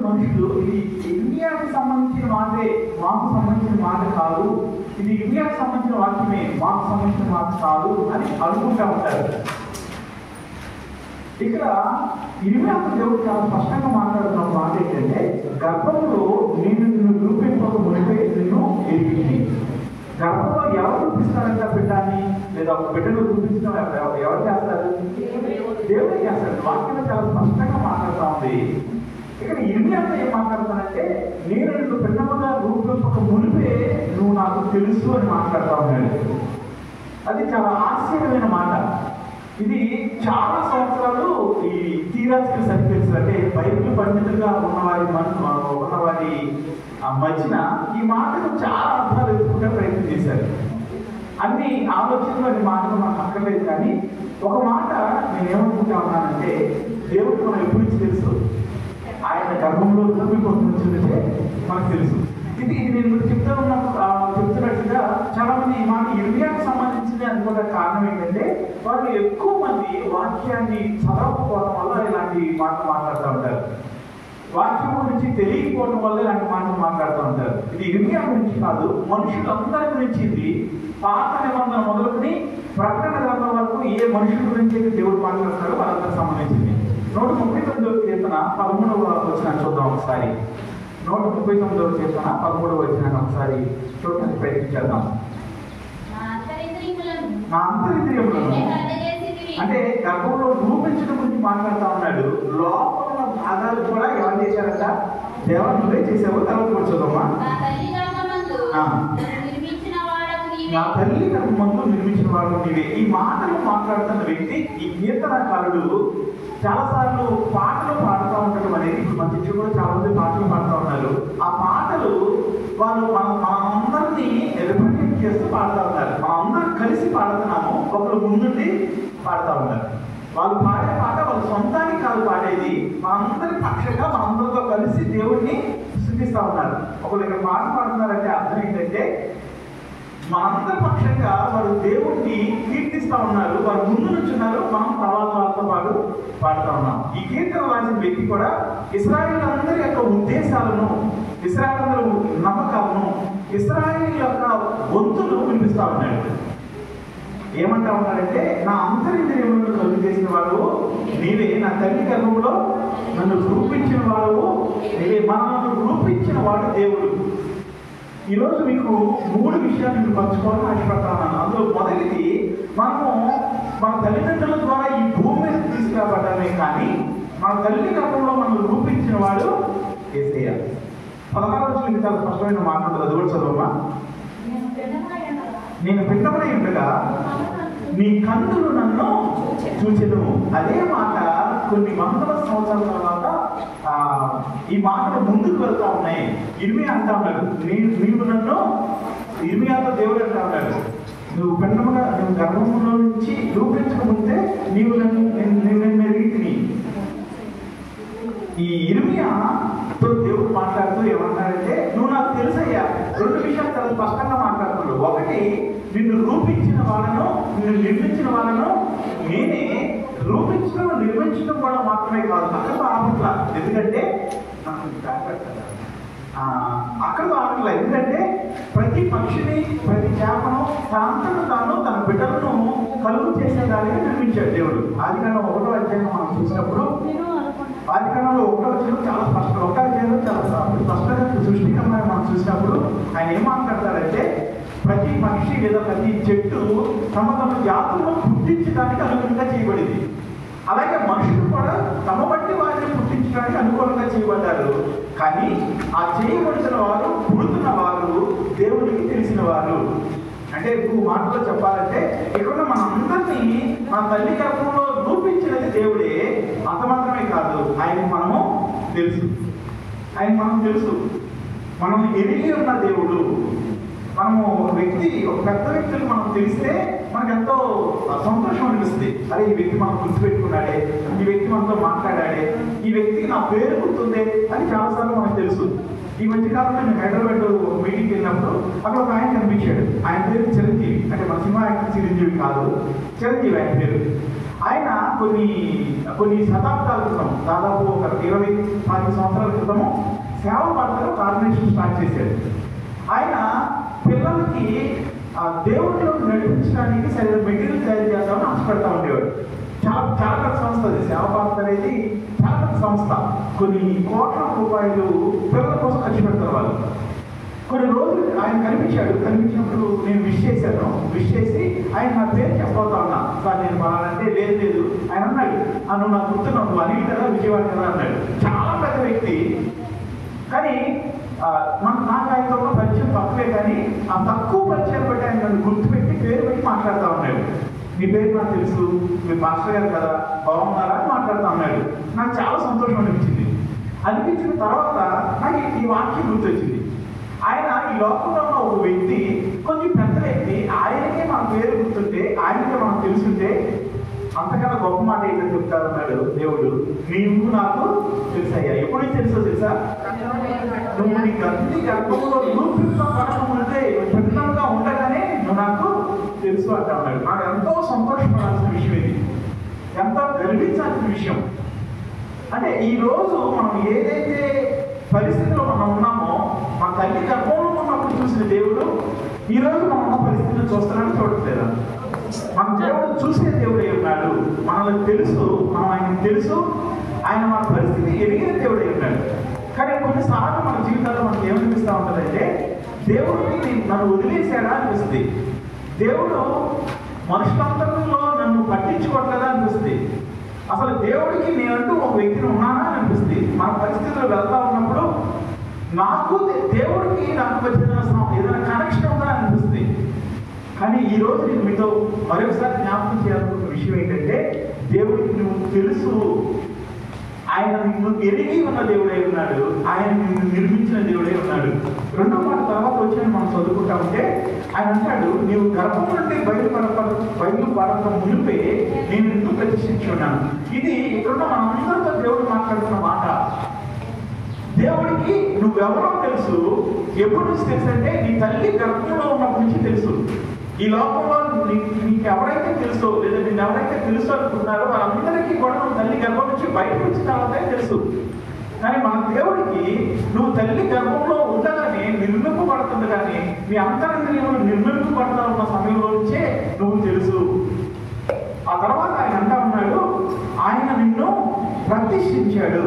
మనుషులు ఇది ఇండియాకి సంబంధించిన మాటే, మాకు సంబంధించిన మాట కాదు, ఇది ఇండియాకి సంబంధించిన వాక్యమే, మాకు సంబంధించిన మాట కాదు అని అనుకుంటా ఉంటారు. ఇక్కడ ఇర్మియాకు దేవుడు చాలా స్పష్టంగా మాట్లాడుతున్న మాట ఏంటంటే, గర్భంలో నేను నిన్ను రూపింపక మునిపే నిన్ను ఎరిగింది. గర్భంలో ఎవరు రూపిస్తారంట బిడ్డాన్ని, లేదా ఒక బిడ్డను రూపించడం ఎవరు చేస్తారు? దేవుడే చేస్తాడు. వాక్యం చాలా స్పష్టంగా మాట్లాడుతూ ఉంది. ఇక్కడ ఇర్మియాతో ఏం మాట్లాడుతానంటే, నేను నిన్ను బిడ్డముగా రూపింపక మునిపే నువ్వు నాకు తెలుసు అని మాట్లాడుతూ ఉన్నాడు. అది చాలా ఆశ్చర్యమైన మాట. ఇది చాలా సంవత్సరాలు ఈ థియరాటికల్ సర్కిల్స్ అంటే బైబిల్ పండితులుగా ఉన్నవారి మధ్యన ఈ మాటను చాలా అర్థాలు ఎత్తుకుంటే ప్రయత్నం చేశారు. అన్ని ఆలోచనలు అన్ని మాటలు మనకు అక్కర్లేదు. కానీ ఒక మాట నేనేమనుకుంటా ఉన్నానంటే, దేవుడికి మనం ఎప్పుడు నుంచి తెలుసు, ఆయన గర్భంలో రూపొందించిందంటే మనకు తెలుసు. ఇది నేను చెప్తున్నట్టుగా చాలా మంది ఈ మాట ఇర్మియాకు సంబంధించింది అనుకున్న కారణం ఏంటంటే, వాళ్ళు ఎక్కువ మంది వాక్యాన్ని చదవకపోవడం వల్ల ఇలాంటి మాటలు మాట్లాడుతూ ఉంటారు. వాక్యం గురించి తెలియకపోవడం వల్ల ఇలాంటి మాటలు మాట్లాడుతూ ఉంటారు. ఇది ఇర్మియా గురించి కాదు, మనుషులందరి గురించి. ఇది పాత నిబంధన మొదలుకొని ప్రకటన గ్రంథం వరకు ఏ మనుషుల గురించి దేవుడు మాట్లాడుతారో వాళ్ళందరికి సంబంధించింది. 139వ కీర్తన 13వ వచనాన్ని చూద్దాం ఒకసారి. 139వ కీర్తన 13వ వచనాన్ని ఒకసారి చూడడానికి ప్రయత్నించేద్దాం. నా అంతరింద్రియములను అంటే గర్భంలో రూపించడం గురించి మాట్లాడుతూ ఉన్నాడు. లోపల భాగాలు కూడా ఎవరు చేశారంట? దేవా నువ్వే చేసావు. తర్వాత కూర్చోదమ్మా. నా తల్లి గర్భమందు నిర్మించిన వాడు నీవే. ఈ మాటలు మాట్లాడుతున్న వ్యక్తి, ఈ కీర్తనకారుడు చాలాసార్లు పాటలు పాడుతూ ఉండడం అనేది, ఇప్పుడు మన శిక్షణ కూడా చాలా మంది పాటలు పాడుతూ ఉన్నారు. ఆ పాటలు వాళ్ళు మనందరినీ రిప్రజెంట్ చేస్తూ పాడుతూ ఉన్నారు. మనందరం కలిసి పాడుతున్నాము, ఒకరు ముందుండి పాడుతూ ఉన్నారు. వాళ్ళు పాడే పాట వాళ్ళ సొంతానికి కాదు పాడేది, మనందరి పక్షంగా మనందరితో కలిసి దేవుడిని స్తుతిస్తూ ఉన్నారు. ఒకరు ఇక్కడ పాట పాడుతున్నారంటే అర్థం ఏంటంటే, మనందరి పక్షంగా వారు దేవుడిని కీర్తిస్తూ ఉన్నారు. వారు ముందు నుంచి ఉన్నారు, మనం తర్వాత వాళ్ళతో పాటు పాడుతూ ఉన్నాం. ఈ కీర్తన రాసిన వ్యక్తి కూడా ఇశ్రాయేలు అందరి యొక్క ఉద్దేశాలను, ఇశ్రాయేలు నమ్మకాలను, ఇశ్రాయేలు యొక్క గొంతును వినిపిస్తూ ఉన్నాడు. ఏమంటా ఉన్నారంటే, నా అంతరింద్రియములను కలుగు చేసిన వాడు నీవే, నా తల్లి గర్భంలో నన్ను రూపించిన వాడు నీవే. మనల్ని రూపించిన వాడు దేవుడు. ఈరోజు మీకు 3 విషయాలు మీకు పంచుకోవాలని ఆశపడతాను. అందులో మొదటిది, మనము మన తల్లిదండ్రుల ద్వారా ఈ భూమి మీద తీసుకురాబడ్డామే, కానీ మన తల్లి గర్భంలో మనం రూపించిన వాడు యేసయ్య. 16వ వచనం చాలా స్పష్టమైన మాట ఉంటుంది, అది కూడా చదవమ్మా. నేను పిండమై ఉండగా నీ కన్నులు నన్ను చూచెను. అదే మాట కొన్ని వందల సంవత్సరాల తర్వాత ఈ మాటలు ముందుకు వెళ్తా ఉన్నాయి. ఇర్మియా అంటా ఉన్నాడు, నీవు నన్ను, ఇర్మియాతో దేవుడు అంటా ఉన్నాడు, నువ్వు పిండముగా నువ్వు గర్భంలో నుంచి రూపించకముందే నీవు నన్ను ఎరిగితిని. ఈ ఇర్మియాతో దేవుడు మాట్లాడుతూ ఏమన్నాడంటే, నువ్వు నాకు తెలుసయ్యా. 2 విషయాలు చాలా స్పష్టంగా మాట్లాడుతున్నాడు. ఒకటి, నిన్ను రూపించిన వాళ్ళను, నిన్ను నిర్మించిన వాళ్ళను నేనే. రూపించడం నిర్మించడం కూడా మాత్రమే కాదు, అక్కడ ఆపట్లా. ఎందుకంటే అక్కడ ఆపట్లా. ఎందుకంటే ప్రతి పక్షిని, ప్రతి చేపను తనంతట తాను తన బిడ్డలను కలుగు చేసేదానిగా నిర్మించాడు దేవుడు. ఆదికాండం 1వ అధ్యాయం మనం చూసినప్పుడు, ఆదికాండంలో 1వ అధ్యాయం చాలా స్పష్టంగా, 1వ అధ్యాయంలో చాలా స్పష్టంగా సృష్టికరమైన మనం చూసినప్పుడు ఆయన ఏం మాట్లాడతారంటే, ప్రతి పక్షి లేదా ప్రతి చెట్టు తమ జాతులను పుట్టించడానికి అనుకూలంగా చేయబడింది. అలాగే మనుషులు కూడా తమ బట్టి వారిని పుట్టించడానికి అనుకూలంగా చేయబడ్డారు. కానీ ఆ చేయబడిన వారు, పుడుతున్న వారు దేవుడికి తెలిసిన వారు. అంటే ఇంకో మాటలో చెప్పాలంటే, ఇక్కడ మన అందరినీ మన తల్లి గర్భంలో రూపించినది దేవుడే. అంత మాత్రమే కాదు, ఆయన మనము తెలుసు. మనం ఎరిగి ఉన్న దేవుడు. మనము ఒక పెద్ద వ్యక్తులకు మనం తెలిస్తే మనకు ఎంతో సంతోషం అనిపిస్తుంది. అరే, ఈ వ్యక్తి మనం గుర్తుపెట్టుకున్నాడే, ఈ వ్యక్తి మనతో మాట్లాడాడే, ఈ వ్యక్తికి నా పేరు గుర్తుందే అని చాలాసార్లు మనకు తెలుసు. ఈ మధ్యకాలంలో నేను హైదరాబాద్ ఒక మీటింగ్కి వెళ్ళినప్పుడు అక్కడ ఒక ఆయన కనిపించాడు. ఆయన పేరు చిరంజీవి. అంటే మన సినిమా యాక్టర్ చిరంజీవి కాదు, చిరంజీవి ఆయన పేరు. ఆయన కొన్ని కొన్ని శతాబ్దాల క్రితం, దాదాపు ఒక 20-10 సంవత్సరాల క్రితము సేవ పాటలో ఒక ఆర్గనైజేషన్ స్టార్ట్ చేశారు. ఆయన పిల్లలకి దేవుడిలోకి నడిపించడానికి సరైన మెటీరియల్ తయారు చేద్దామని ఆశపడతా ఉండేవాడు. చాలా చాలా పెద్ద సంస్థ అది. సేవ పాట అనేది చాలా పెద్ద సంస్థ. కొన్ని కోట్ల రూపాయలు పిల్లల కోసం ఖర్చు పెడతారు వాళ్ళు. కొన్ని రోజులు ఆయన కనిపించినప్పుడు నేను విష్ చేసి ఆయన నా పేరు చెప్పబోతా ఉన్నా. సార్ నేను బాగానంటే లేదు ఆయన అన్నాడు, నువ్వు నాకు గుర్తున్నావు, నువ్వు అనిల్ కదా, విజయవాడ కదా అన్నాడు. చాలా పెద్ద వ్యక్తి, కానీ నాకు ఆయనతో ఉన్న పరిచయం తక్కువే, కానీ ఆ తక్కువ పరిచయం బట్టి ఆయన నన్ను గుర్తుపెట్టి పేరు పెట్టి మాట్లాడుతూ ఉన్నాడు. మీ పేరు నాకు తెలుసు, మీ మాస్టర్ గారు కదా, బాగున్నారా అని మాట్లాడుతూ ఉన్నాడు. నాకు చాలా సంతోషం అనిపించిన తర్వాత నాకు ఈ వాక్యం గుర్తొచ్చింది. ఆయన ఈ లోకంలో ఉన్న ఒక వ్యక్తి, కొంచెం పెద్ద వ్యక్తి, ఆయనకే మన పేరు గుర్తుంటే, ఆయనకే మనకు తెలుసుంటే అంతకన్నా గొప్ప మాట ఏంటో చెప్తారన్నాడు దేవుడు. నీవు నాకు తెలుసయ్యా. ఎప్పుడు తెలుసా? నువ్వు నీ గర్భంలో పడకముందే ప్రతిగా ఉండగానే నువ్వు నాకు తెలుసు అంటా ఉన్నాడు. నాకు ఎంతో సంతోషపడాల్సిన విషయం ఇది, ఎంతో గర్వించాల్సిన విషయం. అంటే ఈ రోజు మనం ఏదైతే పరిస్థితిలో మనం ఉన్నామో, మా తల్లి గర్భంలో ఉన్నప్పుడు చూసిన దేవుడు ఈ రోజు మనం ఉన్న పరిస్థితులు చూస్తున్నాడని చూడట్లేదా? మన దేవుడు చూసే దేవుడే ఉన్నాడు. మనకు తెలుసు, మనం ఆయనకు తెలుసు, ఆయన మన పరిస్థితి ఎరిగిన దేవుడే ఉన్నాడు. కానీ కొన్నిసార్లు మన జీవితాల్లో మనకి ఏమనిపిస్తూ ఉంటుందంటే, దేవుడిని నన్ను వదిలేసాడా అనిపిస్తుంది, దేవుడు మనుషులందరిలో నన్ను పట్టించుకోవట్లేదా అనిపిస్తుంది, అసలు దేవుడికి నేనంటూ ఒక వ్యక్తిని ఉన్నానా అని అనిపిస్తుంది. మన పరిస్థితులు వెళ్తా ఉన్నప్పుడు దేవుడికి నాకు ఏదైనా కనెక్షన్ ఉందా అనిపిస్తుంది. కానీ ఈరోజు నేను మీతో మరొకసారి జ్ఞాపకం చేయాలనుకున్న విషయం ఏంటంటే, దేవుడికి నువ్వు తెలుసు, ఆయన నిన్ను ఎరిగి ఉన్న దేవుడై ఉన్నాడు, ఆయన నిన్ను నిర్మించిన దేవుడై ఉన్నాడు. రెండో మాట తర్వాత వచ్చిన మనం చదువుకుంటా ఉంటే ఆయన అంటాడు, నీవు గర్భం నుండి బయలుపడక మునిపే నేను నిన్ను ప్రతిష్ఠించి ఉన్నాను. ఇది ఇక్కడున్న మనందరితో దేవుడు మాట్లాడుతున్న మాట. దేవుడికి నువ్వెవరో తెలుసు. ఎప్పుడు నుంచి తెలుసు అంటే, నీ తల్లి గర్భంలో ఉన్నప్పటి నుంచి తెలుసు. ఈ లోకంలో నీకు ఎవరైతే తెలుసో, లేదా నిన్ను ఎవరైతే తెలుసు అనుకుంటున్నారో వాళ్ళందరికీ కూడా నువ్వు తల్లి గర్భం నుంచి బయటకు వచ్చిన తర్వాతే తెలుసు. కానీ మన దేవుడికి నువ్వు తల్లి గర్భంలో ఉండగానే నిర్మింపబడుతుంది, కానీ నీ అంతరంగంలో నిర్మింపబడతా ఉన్న సమయంలో నుంచే నువ్వు తెలుసు. ఆ తర్వాత ఆయన అంటా ఉన్నాడు, ఆయన నిన్ను ప్రతిష్ఠించాడు.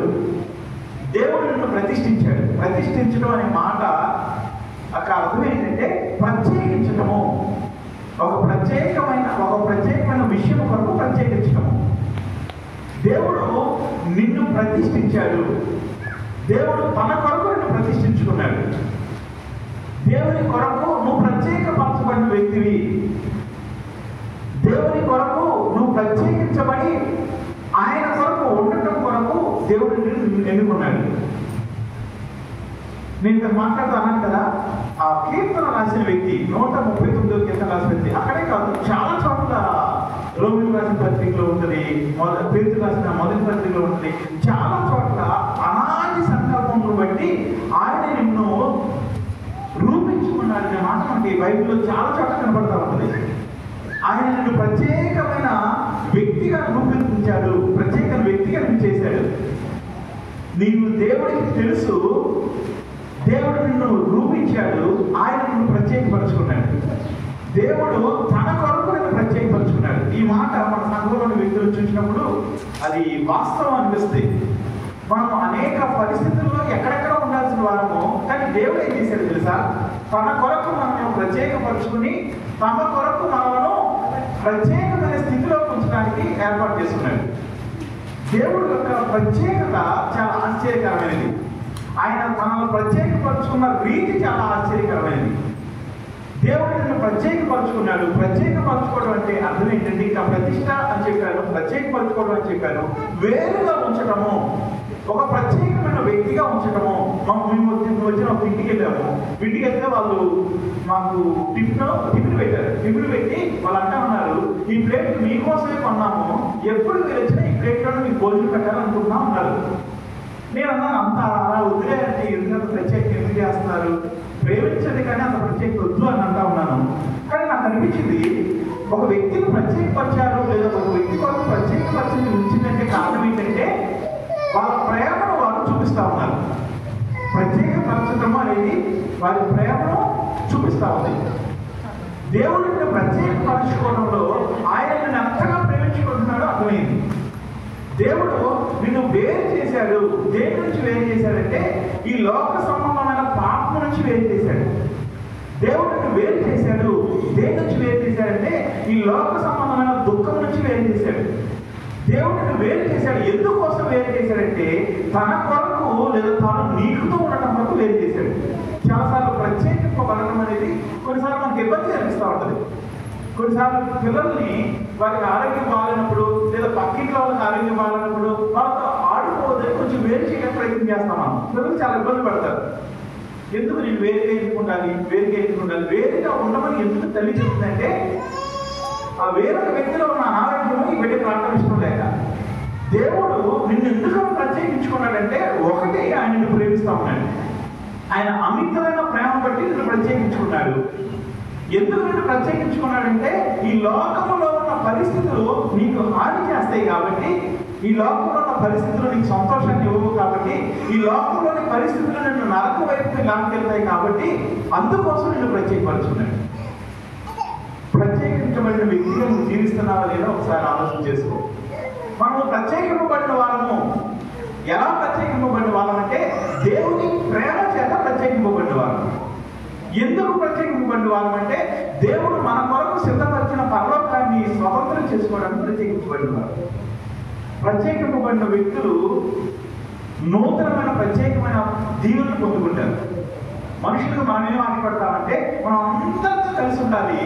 దేవుడు నిన్ను ప్రతిష్ఠించాడు. ప్రతిష్ఠించడం అనే మాట అక్కడ అర్థం ఏంటంటే ప్రత్యేకించటము, ఒక ప్రత్యేకమైన విషయం కొరకు ప్రత్యేకించటము. దేవుడు నిన్ను ప్రతిష్ఠించాడు. దేవుడు తన కొరకు నిన్ను ప్రతిష్ఠించుకున్నాడు. దేవుని కొరకు నువ్వు ప్రత్యేకపరచబడిన వ్యక్తివి. దేవుని కొరకు నువ్వు ప్రత్యేకించబడి ఆయన కొరకు ఉండటం కొరకు దేవుడు నిన్ను ఎన్నుకున్నాడు. నేను ఇక్కడ మాట్లాడుతున్నాను కదా, ఆ కీర్తన రాసిన వ్యక్తి 139వ కీర్తన రాసిన వ్యక్తి, అక్కడే కాదు చాలా చోట్ల రోమిలకు రాసిన పత్రికలో ఉంటుంది, పేతురు రాసిన మొదటి పత్రికలో ఉంటుంది, చాలా చోట్ల అనాది సంకల్పమును బట్టి ఆయన నిన్ను రూపించుకున్నాడు అనే మాట మనకి బైబిల్లో చాలా చోట్ల కనబడతా ఉంటుంది. ఆయన నిన్ను ప్రత్యేకమైన వ్యక్తిగా రూపొందించాడు, ప్రత్యేకమైన వ్యక్తిగా నిన్ను చేశాడు. నీవు దేవుడికి తెలుసు, దేవుడు నిన్ను రూపించాడు, ఆయన నిన్ను ప్రత్యేకపరుచుకున్నాడు. దేవుడు తన కొరకు నిన్ను ప్రత్యేకపరుచుకున్నాడు. ఈ మాట మన సంఘంలోని వ్యక్తులు చూసినప్పుడు అది వాస్తవం అనిపిస్తుంది. మనం అనేక పరిస్థితుల్లో ఎక్కడెక్కడ ఉండాల్సిన వారము, కానీ దేవుడు ఏం చేశాడు తెలుసా? తన కొరకు మనల్ని ప్రత్యేకపరుచుకుని తన కొరకు మనలను ప్రత్యేకమైన స్థితిలో ఉంచడానికి ఏర్పాటు చేసుకున్నాడు. దేవుడు యొక్క ప్రత్యేకత చాలా ఆశ్చర్యకరమైనది. ఆయన మనల్ని ప్రత్యేకపరుచుకున్న రీతి చాలా ఆశ్చర్యకరమైనది. దేవుడు నిన్ను ప్రత్యేకపరుచుకున్నాడు. ప్రత్యేకపరచుకోవడం అంటే అర్థం ఏంటంటే, ఇంకా ప్రతిష్ట అని చెప్పాను, ప్రత్యేకపరచుకోవడం అని చెప్పాను, వేరుగా ఉంచటము, ఒక ప్రత్యేకమైన వ్యక్తిగా ఉంచటము. మేము వచ్చిన ఒక ఇంటికి వెళ్ళాము. ఇంటికి వెళ్తే వాళ్ళు మాకు టిఫిన్ పెట్టారు. టిఫిన్ పెట్టి వాళ్ళు అంటా ఉన్నారు, ఈ ప్లేట్ మీకోసమే కొన్నాము, ఎప్పుడు మీరు వచ్చినా ఈ ప్లేట్లోనే మీకు భోజనం పెట్టాలనుకుంటున్నా ఉన్నారు. నేను అన్నాను, అంత అలా వద్దులే అంటే ఎందుకంత ప్రత్యేకత ఎందుకు చేస్తున్నారు, ప్రేమించండి కానీ అంత ప్రత్యేకత వద్దు అని అంటా ఉన్నాను. కానీ నాకు అనిపించింది, ఒక వ్యక్తిని ప్రత్యేకపరిచారు లేదా ఒక వ్యక్తి కొరకు ప్రత్యేకపరిచింది ఉంచిందంటే కారణం ఏంటంటే వాళ్ళ ప్రేమను వారు చూపిస్తా ఉన్నారు. ప్రత్యేకపరచడం అనేది వారి ప్రేమను చూపిస్తా ఉంది. దేవుడిని ప్రత్యేకపరచుకోవడంలో ఆయన నిన్ను ఎంతగా ప్రేమించుకుంటున్నాడో అర్థమైంది. దేవుడు నిన్ను వేరు చేశాడు. దేని నుంచి వేరు చేశాడంటే ఈ లోక సంబంధమైన పాపం నుంచి వేరు చేశాడు. దేవుడు నిన్ను వేరు చేశాడు. దేని నుంచి వేరు చేశాడంటే ఈ లోక సంబంధమైన దుఃఖం నుంచి వేరు చేశాడు. దేవుడు నిన్ను వేరు చేశాడు. ఎందుకోసం వేరు చేశాడంటే తన కొరకు లేదా తాను నీకుతో ఉండటం కొరకు వేరు చేశాడు. చాలాసార్లు ప్రత్యేకింపబడటం అనేది కొన్నిసార్లు మనకి ఇబ్బంది అనిపిస్తూ ఉంటుంది. కొన్నిసార్లు పిల్లల్ని వారికి ఆరోగ్యం బాగాలేనప్పుడు లేదా పక్కింట్లో వాళ్ళకి ఆరోగ్యం బాగాలేనప్పుడు వాళ్ళతో ఆడుకోవద్దని కొంచెం వేరు చేయడానికి ప్రయత్నం చేస్తాం. మనం పిల్లలు చాలా ఇబ్బంది పడతారు. ఎందుకు నేను వేరుగా ఎన్నుకుంటాను, వేరుగా ఎన్నుకుంటాను, వేరుగా ఉండమని ఎందుకు తల్లి చెప్తుందంటే ఆ వేరొక వ్యక్తిలో ఉన్న అనారోగ్యము ఈ బిడ్డకు రావడం ఇష్టం లేక. దేవుడు నిన్ను ఎందుకు ప్రత్యేకించుకున్నాడంటే ఒకటి ఆయన నిన్ను ప్రేమిస్తా ఉన్నాడు. ఆయన అమితమైన ప్రేమ బట్టి నిన్ను ప్రత్యేకించుకున్నాడు. ఎందుకు నిన్ను ప్రత్యేకించుకున్నాడంటే ఈ లోకంలో ఉన్న పరిస్థితులు నీకు హాని చేస్తాయి కాబట్టి, ఈ లోకంలో ఉన్న పరిస్థితులు నీకు సంతోషాన్ని ఇవ్వవు కాబట్టి, ఈ లోకంలోని పరిస్థితులు నిన్ను నరకం వైపు లాక్కెళ్తాయి కాబట్టి అందుకోసం నిన్ను ప్రత్యేకపరుచుకున్నాడు. ప్రత్యేకించబడిన వ్యక్తిగా నువ్వు జీవిస్తున్నావా లేదా ఒకసారి ఆలోచన చేసుకో. మనము ప్రత్యేకింపబడిన వాళ్ళము. ఎలా ప్రత్యేకింపబడిన వాళ్ళం అంటే దేవుని ప్రేమ చేత ప్రత్యేకింపబడిన వాళ్ళం. ఎందుకు ప్రత్యేకింపబడిన వాళ్ళం అంటే దేవుడు మన కొరకు సిద్ధపరిచిన పరలోకాన్ని స్వతంత్రం చేసుకోవడానికి ప్రత్యేకించబడిన వారు. ప్రత్యేకింపబడిన వ్యక్తులు నూతనమైన ప్రత్యేకమైన దీవులను పొందుకుంటారు. మనుషులకు మనం ఏం ఆశపడతామంటే మనం అందరితో కలిసి ఉండాలి,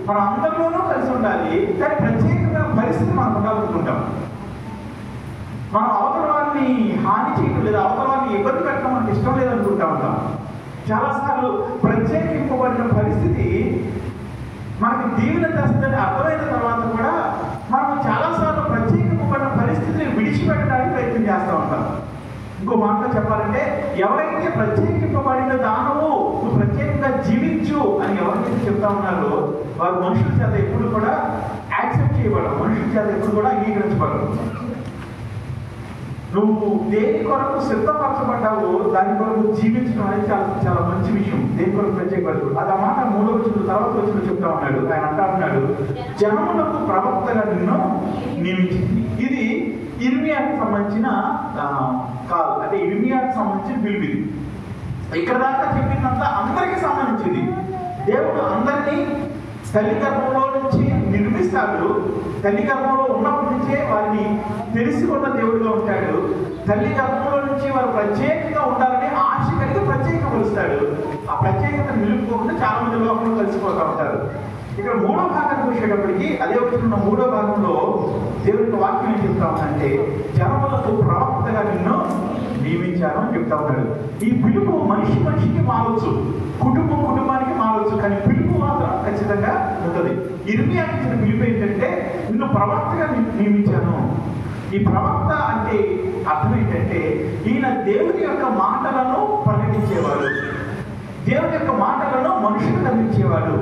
మనం అందరిలోనూ కలిసి ఉండాలి, కానీ ప్రత్యేకమైన పరిస్థితి మనం ఉండాలనుకుంటాం. మనం అవతల వారిని హాని చేయడం లేదా అవతల వారిని ఇబ్బంది పెట్టడం మనకు ఇష్టం లేదనుకుంటా ఉంటాం. చాలాసార్లు ప్రత్యేకింపబడిన పరిస్థితి మనకి దీవెన తెస్తుందని అర్థమైన తర్వాత కూడా మనం చాలాసార్లు ప్రత్యేకింపబడిన పరిస్థితిని విడిచిపెట్టడానికి ప్రయత్నం చేస్తూ ఉంటాం. ఇంకో మాటలో చెప్పాలంటే ఎవరైతే ప్రత్యేకింపబడిన దానవు నువ్వు ప్రత్యేకంగా జీవించు అని ఎవరైతే చెప్తా ఉన్నారో వారు మనుషుల చేత ఎప్పుడు కూడా యాక్సెప్ట్ చేయబడరు, మనుషుల చేత ఎప్పుడు కూడా అంగీకరించబడరు. నువ్వు దేని కొరకు సిద్ధపరచబడ్డావో దాని కొరకు జీవించడం అనేది చాలా చాలా మంచి విషయం. దేని కొరకు ప్రత్యేకపడదు. అది ఆ మాట 3వ వచనం తర్వాత వచ్చిన చెప్తా ఉన్నాడు. ఆయన అంటా ఉన్నాడు, జనములకు ప్రవక్తగా నిన్ను నియమించింది. ఇది ఇర్మియాకి సంబంధించిన కాల్, అంటే ఇర్మియాకి సంబంధించిన పిలుపు. ఇక్కడ దాకా చెప్పిందంతా అందరికీ సంబంధించింది. దేవుడు అందరినీ తల్లి గర్భంలో నుంచి నిర్మిస్తాడు. తల్లి గర్భంలో ఉన్నప్పటి నుంచే వారిని తెలుసుకున్న దేవుడిగా ఉంటాడు. తల్లి గర్భంలో నుంచి వారు ప్రత్యేకంగా ఉండాలని ఆశ కలిగి ప్రత్యేకపరుస్తాడు. ఆ ప్రత్యేకత నిలుపుకోకుండా చాలా మంది లోకంలో కలిసిపోతూ ఉంటారు. ఇక్కడ 3వ భాగానికి వచ్చేటప్పటికి అదే వచ్చిన 3వ భాగంలో దేవుడికి వాక్యం ఏం చెప్తా ఉన్నాడంటే జనములకు ప్రవక్తగా నిన్ను నియమించాను అని చెప్తా ఉన్నాడు. ఈ పిలుపు మనిషి మనిషికి మారవచ్చు, కుటుంబం కుటుంబానికి మారవచ్చు, కానీ పిలుపు మాత్రం ఖచ్చితంగా ఉంటుంది. ఇర్మియాకి ఇచ్చిన పిలుపు ఏంటంటే నిన్ను ప్రవక్తగా నియమించాను. ఈ ప్రవక్త అంటే అర్థం ఏంటంటే ఈయన దేవుని యొక్క మాటలను ప్రకటించేవాడు, దేవుని యొక్క మాటలను మనుషులకు అందించేవాడు.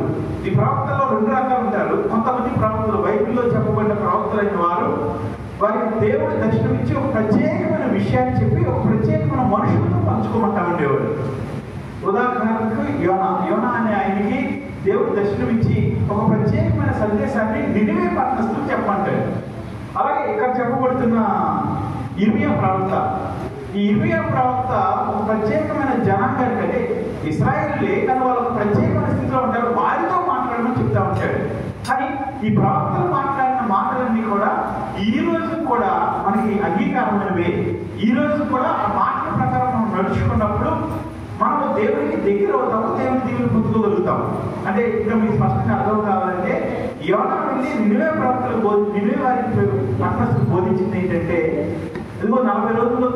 ఈ ప్రవక్తలో 2 రకాలు ఉంటారు. కొంతమంది ప్రవక్తలు బైబిల్లో చెప్పబడిన ప్రవక్తలైన వారు వారికి దేవుడి దర్శనమిచ్చి ఒక ప్రత్యేకమైన విషయాన్ని చెప్పి ఒక ప్రత్యేకమైన మనుషులతో పంచుకోమంటా ఉండేవాడు. ఉదాహరణకు యోనా అనే ఆయనకి దేవుడు దర్శనమిచ్చి ఒక ప్రత్యేకమైన సందేశాన్ని నినివే పట్టణస్థులకు చెప్పమంటాడు. అలాగే ఇక్కడ చెప్పబడుతున్న ఇర్మియా ప్రవక్త, ఈ ఇర్మియా ప్రవక్త ఒక ప్రత్యేకమైన జనాంగానికి, అంటే ఇశ్రాయేలులే కానీ వాళ్ళకు ప్రత్యేకమైన స్థితిలో ఉంటారు, వారితో మాట్లాడమని చెప్తా ఉంటాడు. కానీ ఈ ప్రవక్తలు మాట్లాడిన మాటలన్నీ కూడా ఈ రోజు కూడా మనకి అంగీకారమైనవే. ఈ రోజు కూడా ఆ మాటల ప్రకారం మనం నడుచుకున్నప్పుడు మనము దేవునికి దగ్గర అవుతాము, దేవుని పొందుకోగలుగుతాము. అంటే ఇంకా మీకు స్పష్టంగా అర్థం కావాలంటే యోనా వెళ్ళి నినివే ప్రవక్తలు నినివే వారికి పట్టణస్థులు బోధించింది ఏంటంటే ఇదిగో 40 రోజులు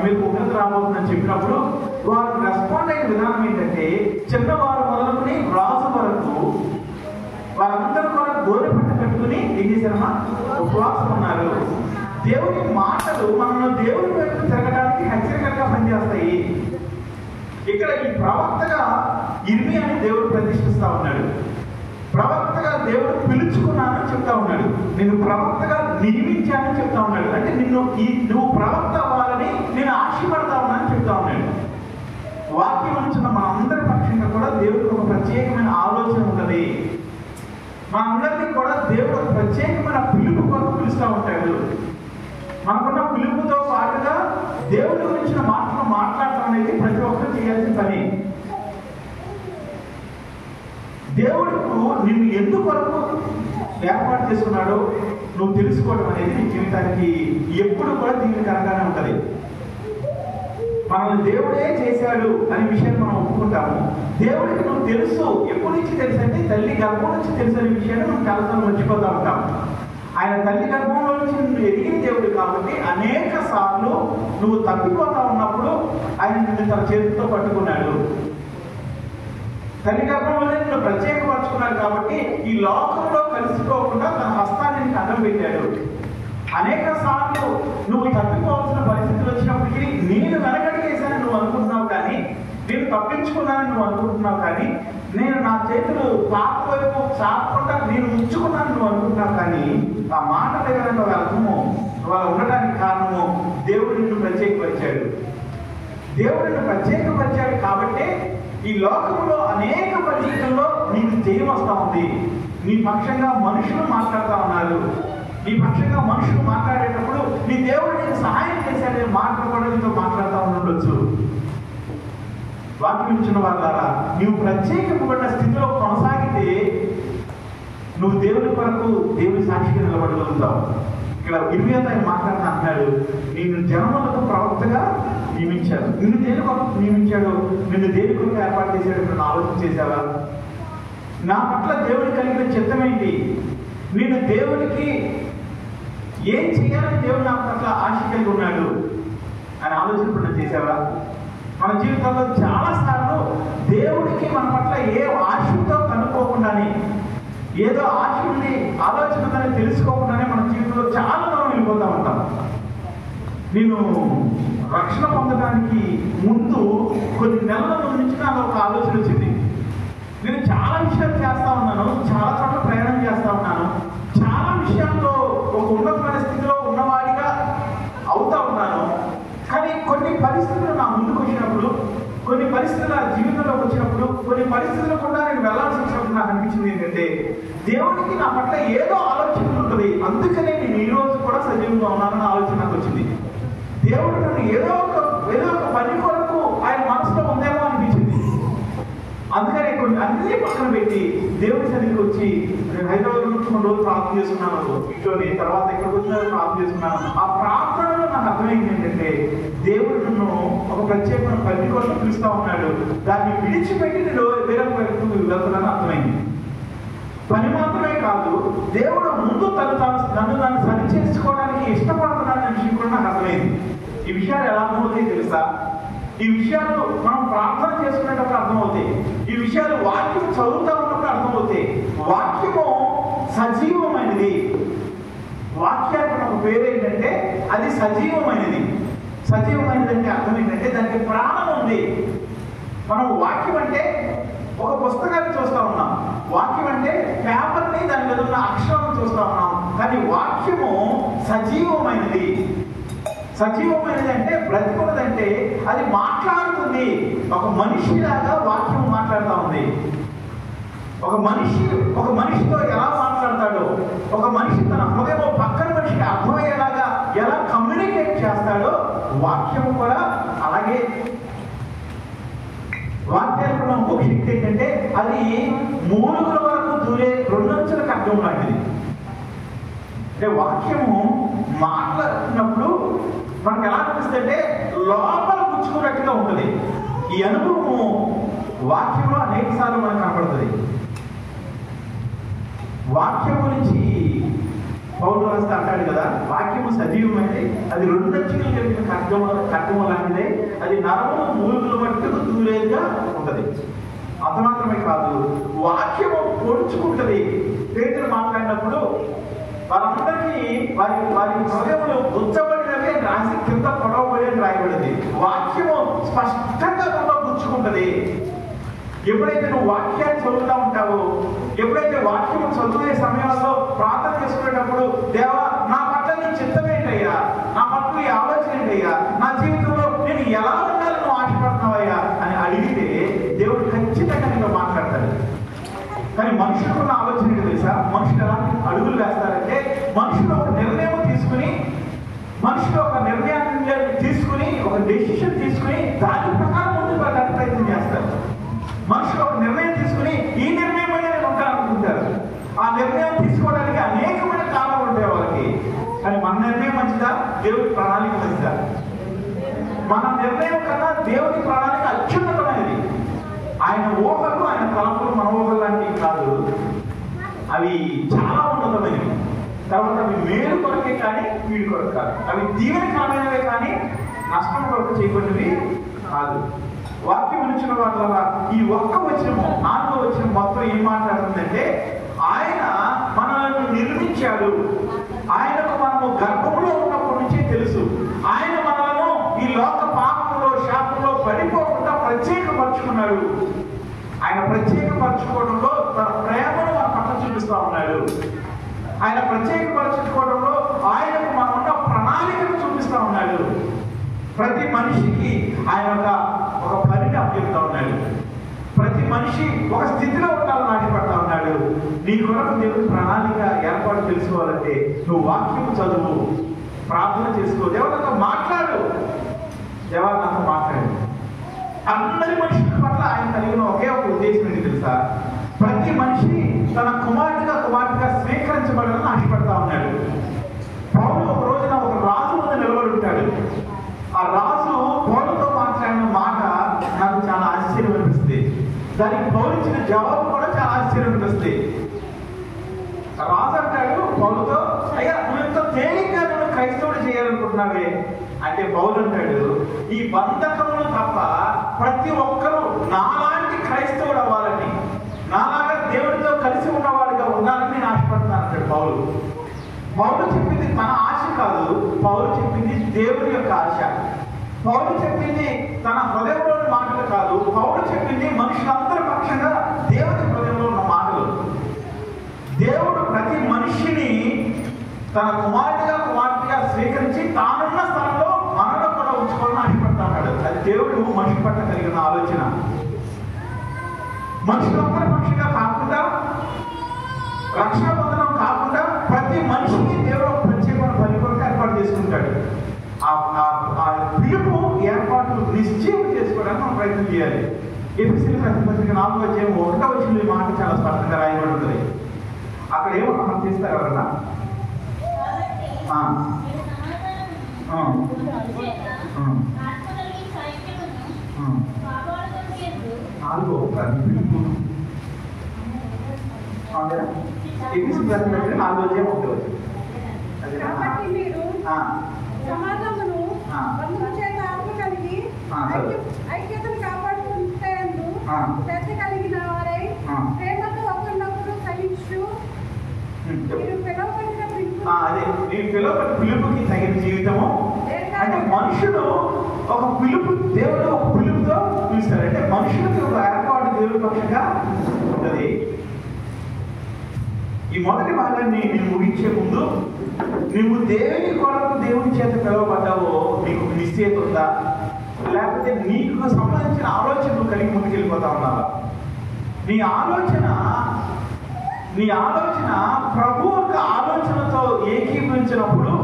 మీకు ఉగ్రత రాబోతుందని చెప్పినప్పుడు వారు రెస్పాండ్ అయిన విధానం ఏంటంటే చిన్నవారు మొదలుకొని రాజు వరకు వారందరూ కూడా గోరె పట్ట కట్టుకుని ఏం చేశారమ్మా ఉపవాసం ఉన్నారు. దేవుని మాటలు మనల్ని దేవుని వైపు తిరగడానికి హెచ్చరికగా పనిచేస్తాయి. ఇక్కడ ఈ ప్రవక్తగా ఇర్మియాని దేవుడు ప్రతిష్ఠిస్తా ఉన్నాడు. ప్రవక్తగా దేవుడు పిలుచుకున్నానని చెప్తా ఉన్నాడు. నిన్ను ప్రవక్తగా నియమించానని చెప్తా ఉన్నాడు. అంటే నువ్వు ప్రవక్త అవ్వాలని నేను ఆశపడతా ఉన్నానని చెప్తా ఉన్నాడు. వాక్యం ఉంచిన మనందరి పక్షంగా కూడా దేవుడికి ఒక ప్రత్యేకమైన ఆలోచన ఉన్నది. మనందరినీ కూడా దేవుడు ఒక ప్రత్యేకమైన పిలుపు కొరకు పిలుస్తూ ఉంటాడు. మనకున్న పిలుపుతో పాటుగా దేవుడి గురించిన మాటలు మాట్లాడటం అనేది ప్రతి ఒక్కరు చేయాల్సిన పని. దేవుడు నిన్ను ఎందుకొరకు ఏర్పాటు చేసుకున్నాడో నువ్వు తెలుసుకోవడం అనేది నీ జీవితానికి ఎప్పుడు కూడా దీనికరంగానే ఉంటుంది. మనల్ని దేవుడే చేశాడు అనే విషయాన్ని మనం ఒప్పుకుంటాము. దేవుడికి నువ్వు తెలుసు, ఎప్పటి నుంచి తెలుసు అంటే తల్లి గర్భం నుంచి తెలుసు అనే విషయాన్ని మనం చాలాసార్లు మర్చిపోతూ ఉంటాం. ఆయన తల్లి గర్భంలో నుంచి నువ్వు ఎదిగిన దేవుడు కాబట్టి అనేక సార్లు నువ్వు తప్పిపోతా ఉన్నప్పుడు ఆయన నిన్ను తన చేతితో పట్టుకున్నాడు. తల్లి గర్భంలోనే నిన్ను ప్రత్యేకపరుచుకున్నాడు కాబట్టి ఈ లోకంలో కలిసిపోకుండా తన హస్తాన్ని నీకు అడ్డం పెట్టాడు. అనేక సార్లు నువ్వు తప్పిపోవాల్సిన పరిస్థితులు వచ్చినప్పటికీ నేను వెనకడిగేసానని నువ్వు అనుకుంటున్నావు, కానీ నేను తప్పించుకున్నానని నువ్వు అనుకుంటున్నావు, కానీ నేను నా చేతులు పాప వైపు చాపకుండా నేను ఉంచుకున్నాను నువ్వు అనుకుంటున్నావు. కానీ ఆ మాటల యొక్క అర్థము వాళ్ళు ఉండడానికి కారణము దేవుడు నిన్ను ప్రత్యేకపరిచాడు. దేవుడు నిన్ను ప్రత్యేకపరిచాడు కాబట్టి ఈ లోకంలో అనేక పరిస్థితుల్లో నీకు జయం వస్తూ ఉంది. నీ పక్షంగా మనుషులు మాట్లాడుతూ ఉన్నారు. నీ పక్షంగా మనుషులు మాట్లాడేటప్పుడు నీ దేవుడు నీకు సహాయం చేశాడే మాటలు కూడా నీతో మాట్లాడుతూ ఉండొచ్చు. వాక్యం ఇచ్చిన వాళ్ళ నువ్వు ప్రత్యేకమైన స్థితిలో కొనసాగితే నువ్వు దేవుడి కొరకు దేవుడి సాక్షిగా నిలబడగలుగుతావు. ఇక్కడ ఇర్మియాతో ఆయన మాట్లాడుతూ అంటున్నాడు, నిన్ను జనములకు ప్రవక్తగా నియమించాడు. నిన్ను దేని కొరకు నియమించాడు, నిన్ను దేని కొరకు ఏర్పాటు చేశాడు ఇప్పుడు ఆలోచన చేశావా? నా పట్ల దేవుడు కలిగిన చిత్తం ఏంటి? నేను దేవుడికి ఏం చేయాలని దేవుడు నా పట్ల ఆశ కలిగి ఉన్నాడు అని ఆలోచన ఇప్పుడు చేశావా? మన జీవితంలో చాలా సార్లు దేవుడికి మన పట్ల ఏ ఆశతో కనుక్కోకుండానే, ఏదో ఆశ ఉంది ఆలోచన ఉందని తెలుసుకోకుండానే మన జీవితంలో చాలా దూరం వెళ్ళిపోతూ ఉంటాం. నేను రక్షణ పొందడానికి ముందు కొన్ని నెలల నుంచి నాకు ఒక ఆలోచన వచ్చింది. నేను చాలా విషయాలు చేస్తా ఉన్నాను, చాలా చోట్ల ప్రయాణం చేస్తా ఉన్నాను, చాలా విషయాల్లో ఒక ఉన్నతమైన స్థితిలో ఉన్నవాడిగా అవుతా ఉన్నాను. కానీ కొన్ని పరిస్థితులు నా ముందుకు వచ్చినప్పుడు, కొన్ని పరిస్థితులు నా జీవితంలోకి వచ్చినప్పుడు, కొన్ని పరిస్థితులు కూడా నేను వెళ్లాల్సి వచ్చినప్పుడు నాకు అనిపించింది ఏంటంటే దేవుడికి నా పట్ల ఏదో ఆలోచన ఉంటుంది, అందుకనే నేను ఈ రోజు కూడా సజీవంగా ఉన్నానన్న ఆలోచన నాకు వచ్చింది. దేవుడు నన్ను ఏదో ఒక పని కొరకు ఆయన మనసులో ఉందేమో అనిపించింది. అందుకని కొన్ని అన్ని పక్కన పెట్టి దేవుడి సన్నిధికి వచ్చి నేను హైదరాబాద్ నుంచి 2 రోజులు ప్రార్థన చేస్తున్నాను, ఇంట్లోని తర్వాత ఇక్కడికి వచ్చిన ప్రార్థన చేస్తున్నాను. ఆ ప్రార్థనలో నాకు అర్థమైంది ఏంటంటే దేవుడు నన్ను ఒక ప్రత్యేకమైన పని కోసం పిలుస్తా ఉన్నాడు. దాన్ని విడిచిపెట్టి నేను వేరే వైపు వెళ్తున్నాను అర్థమైంది. పని మాత్రమే కాదు, దేవుడు ముందు నన్ను సరి చేసుకోవడానికి ఇష్టపడుతున్నాడనే విషయం కూడా నాకు అర్థమైంది. ఈ విషయాలు ఎలా అర్థమవుతాయి తెలుసా? ఈ విషయాలు మనం ప్రార్థన చేసుకునేటప్పుడు అర్థమవుతాయి. ఈ విషయాలు వాక్యం చదువుతా ఉన్నప్పుడు అర్థమవుతాయి. వాక్యము సజీవమైనది. వాక్యానికి ఒక పేరు ఏంటంటే అది సజీవమైనది. సజీవమైనది అంటే అర్థం ఏంటంటే దానికి ప్రాణం ఉంది. మనం వాక్యం అంటే ఒక పుస్తకాన్ని చూస్తూ ఉన్నాం, వాక్యం అంటే పేపర్ని దాని మీద ఉన్న అక్షరాలను చూస్తూ ఉన్నాం. కానీ వాక్యము సజీవమైనది. సజీవమైనది అంటే బ్రతికున్నదంటే అది మాట్లాడుతుంది. ఒక మనిషిలాగా వాక్యం మాట్లాడుతూ ఉంది. ఒక మనిషితో ఎలా మాట్లాడతాడో, ఒక మనిషి తన హృదయంలో పక్కన మనిషికి అర్థమయ్యేలాగా ఎలా కమ్యూనికేట్ చేస్తాడో వాక్యం కూడా అలాగే. వాక్యానికి ఉన్న ఒక శక్తి ఏంటంటే అది మూలుగుల వరకు దూరే 2 అంచుల ఖడ్గం లాంటిది. అంటే వాక్యము మాట్లాడుతున్నప్పుడు మనకు ఎలా అనిపిస్తుంది అంటే లోపల పుచ్చుకున్నట్టుగా ఉంటుంది. ఈ అనుభవము వాక్యంలో అనేక సార్లు మనకు కనపడుతుంది. వాక్యం గురించి పౌలు రాస్తే అంటాడు కదా, వాక్యము సజీవమైనది, అది 2 అంచులు కలిగిన ఖడ్గము లాంటిదే, అది నరములు మూలుగుల మట్టుకు దూరేగా ఉంటుంది. అంత మాత్రమే కాదు, వాక్యము పొడుచుకుంటుంది. పేతురు మాట్లాడినప్పుడు వారందరికీ వారి హృదయములు గుచ్చబడినవే రాసి కింద పొడవబడి అని రాయబడింది. వాక్యము స్పష్టంగా గుచ్చుకుంటుంది. ఎప్పుడైతే నువ్వు వాక్యాన్ని చదువుతూ ఉంటావో, ఎప్పుడైతే వాక్యం చదువునే సమయాల్లో ప్రార్థన చేసుకునేటప్పుడు, దేవా నా పట్ల నీ చిత్తం ఏంటయ్యా, నా పట్ల ఈ ఆలోచన ఏంటయ్యా, నా జీవితంలో నేను ఎలా ఉండాలని నువ్వు ఆశపడుతున్నావయ్యా అని అడిగితే దేవుడు ఖచ్చితంగా నీతో మాట్లాడతాడు. కానీ మనుషులకు ఉన్న ఆలోచన ఏంటి తెలుసా? మనుషులు ఎలాంటి అడుగులు వేస్తారంటే, మనుషులు ఒక నిర్ణయం తీసుకుని, ఒక డెసిషన్ తీసుకుని దాని ప్రకారం ముందుకు వెళ్ళడానికి ప్రయత్నం చేస్తారు. మనుషులు ఒక నిర్ణయం తీసుకుని ఈ నిర్ణయం మీద నేను ఉంటాననుకుంటారు. ఆ నిర్ణయం తీసుకోవడానికి అనేకమైన కారణాలు ఉంటాయి వాళ్ళకి. కానీ మన నిర్ణయం మంచిదా, దేవుడి ప్రణాళిక మంచిదా? మన నిర్ణయం కన్నా దేవుడి ప్రణాళిక అత్యున్నతమైనది. ఆయన ఊహలు, ఆయన తలంపులు మన ఊహలు లాంటివి కాదు, అవి చాలా ఉన్నతమైనవి. తర్వాత అవి మేలు కొరకే కానీ వీడి కొరకు కాదు. అవి దీవెనకరమైనవే కానీ నష్టం కొరకు చేయబడినవి కాదు. వాక్యం ఇచ్చిన వాళ్ళ ఈ ఒక్క వచనము, 4వ వచనం మొత్తం ఏం మాట్లాడుతుందంటే, ఆయన మనల్ని నిర్మించాడు, ఆయనకు మనము గర్భంలో ఉన్నప్పటి నుంచే తెలుసు, ఆయన మనలను ఈ లోక పాపంలో శాపంలో పడిపోకుండా ప్రత్యేకపరుచుకున్నాడు. ఆయన ప్రత్యేకపరచుకోవడంలో తన ప్రేమను మన పట్ల చూపిస్తా ఉన్నాడు. ఆయన ప్రత్యేకపరచుకోవడంలో ఆయనకు మనం ఉన్న ప్రణాళికను చూపిస్తా ఉన్నాడు. ప్రతి మనిషికి ఆయన ఒక పనిని అప్పచెప్తా ఉన్నాడు. ప్రతి మనిషి ఒక స్థితిలో ఉండాలని ఆశపడతా ఉన్నాడు. నీ కొరకు దేవుడి ప్రణాళిక ఏర్పాటు తెలుసుకోవాలంటే నువ్వు వాక్యం చదువు, ప్రార్థన చేసుకో, దేవుడితో మాట్లాడు. దేవుడు నాతో మాట్లాడు. అందరి మనుషుల పట్ల ఆయన కలిగిన ఒకే ఒక ఉద్దేశం ఏంటి తెలుసా? ప్రతి మనిషి తన కుమార్తెగా స్వీకరించబడాలని ఆశపడతా ఉన్నాడు. పౌలు ఒక రోజున ఒక రాజు ముందు నిలబడి ఉంటాడు. ఆ రాజు పౌలుతో మాట్లాడిన మాట నాకు చాలా ఆశ్చర్యం అనిపిస్తుంది. దానికి పౌలు ఇచ్చిన జవాబు కూడా చాలా ఆశ్చర్యం అనిపిస్తుంది. రాజు అంటాడు పౌలుతో, అయ్యా నువ్వు ఎంతో తేలిగ్గా నువ్వు క్రైస్తవుడు చేయాలనుకుంటున్నావే అంటే, పౌలు అంటాడు, ఈ బంధకములు తప్ప ప్రతి ఒక్కరూ నాలాంటి క్రైస్తవుడు అవ్వాలని, నాలాగా దేవుడితో కలిసి ఉన్నవాడిగా ఉండాలని నేను ఆశపడతాను అంటాడు పౌలు. పౌలు చెప్పింది తన ఆశ కాదు, పౌలు చెప్పింది దేవుడి యొక్క ఆశ. పౌలు చెప్పింది తన హృదయంలోని మాటలు కాదు, పౌలు చెప్పింది మనుషులందరి పక్షంగా దేవుడి హృదయంలో ఉన్న మాటలు. దేవుడు ప్రతి మనిషిని తన కుమార్తెగా స్వీకరించి తానున్న స్థలంలో మనలో కూడా ఉంచుకోవాలని ఆశపడతా ఉన్నాడు. అది దేవుడు మనిషి పట్ల కలిగిన ఆలోచన. మనుషులందరి పక్షంగా కాకుండా, రక్షణ పొందడం కాకుండా ప్రతి మనిషిని దేవుడు ప్రత్యేకమైన పని కొరకు ఏర్పాటు చేసుకుంటాడు. ఆ పిలుపు ఏర్పాటు నిశ్చయం చేసుకోవడానికి మనం ప్రయత్నం చేయాలి. ఎఫెసీయుల పత్రిక 4వ అధ్యాయం 1వ వచనంలో ఈ మాట చాలా స్పష్టంగా రాయబడి ఉంటుంది. అక్కడ ఏమో మనం చేస్తారు ఎవరన్నా సమాజమును బంధువు చేత ఆత్మ కలిగి ఐక్యతను కాపాడుకుంటేందు శ్రద్ధ కలిగిన వారై ప్రేమతో ఒకరినొకరు సహించు. మీరు పిలువబడిన పిలుపుకి తగిన జీవితము అంటే, మనుషుడు ఒక పిలుపు, దేవుడు ఒక పిలుపుతో పిలుస్తాడు. అంటే మనుషులకి ఒక ఏర్పాటు దేవుడి పక్షంగా ఉంటుంది. ఈ మొదటి భాగాన్ని నేను ముగించే ముందు, నువ్వు దేవుని కొరకు దేవుని చేత పిలువబడ్డావో నీకు నిశ్చయిత ఉందా, లేకపోతే నీకు సంబంధించిన ఆలోచనలు కలిగి ముందుకెళ్ళిపోతా ఉన్నావా? నీ ఆలోచన ప్రభు యొక్క ఆలోచనతో ఏకీభవించినప్పుడు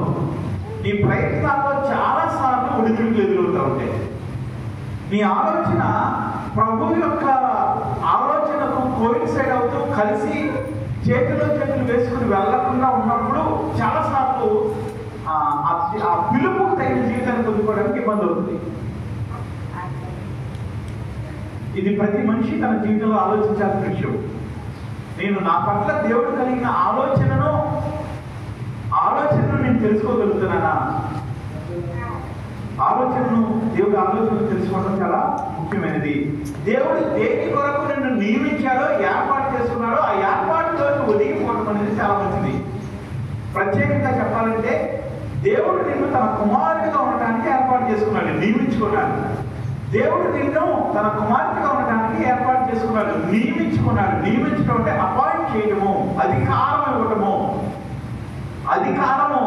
నీ ప్రయత్నాల్లో చాలా సార్లు ఒడిదుడుకులు ఎదురవుతూ ఉంటాయి. నీ ఆలోచన ప్రభు యొక్క ఆలోచనకు కోయిన్సైడ్ అవుతూ కలిసి చేతులు వేసుకుని వెళ్లకుండా ఉన్నప్పుడు చాలాసార్లు ఆ పిలుపుకు తగిన జీవితాన్ని పొందుకోవడానికి ఇబ్బంది అవుతుంది. ఇది ప్రతి మనిషి తన జీవితంలో ఆలోచించాల్సిన విషయం. నేను నా పట్ల దేవుడు కలిగిన ఆలోచనను నేను తెలుసుకోగలుగుతున్నానా? దేవుడి ఆలోచనను తెలుసుకోవడం చాలా ముఖ్యమైనది. దేవుడు దేని కొరకు నిన్ను నియమించాడో, ఏర్పాటు చేసుకున్నాడో ఆ ఏర్పాటులో ఒదిగిపోవడం అనేది చాలా మంచిది. ప్రత్యేకంగా చెప్పాలంటే దేవుడు నిన్ను తన కుమారుడిగా ఉండటానికి ఏర్పాటు చేసుకున్నాడు, నియమించుకోవడానికి. దేవుడు నిన్ను తన కుమార్తెగా ఉండడానికి ఏర్పాటు చేసుకున్నాడు, నియమించుకున్నాడు. నియమించడం అంటే అపాయింట్ చేయడము, అధికారం ఇవ్వటము. అధికారము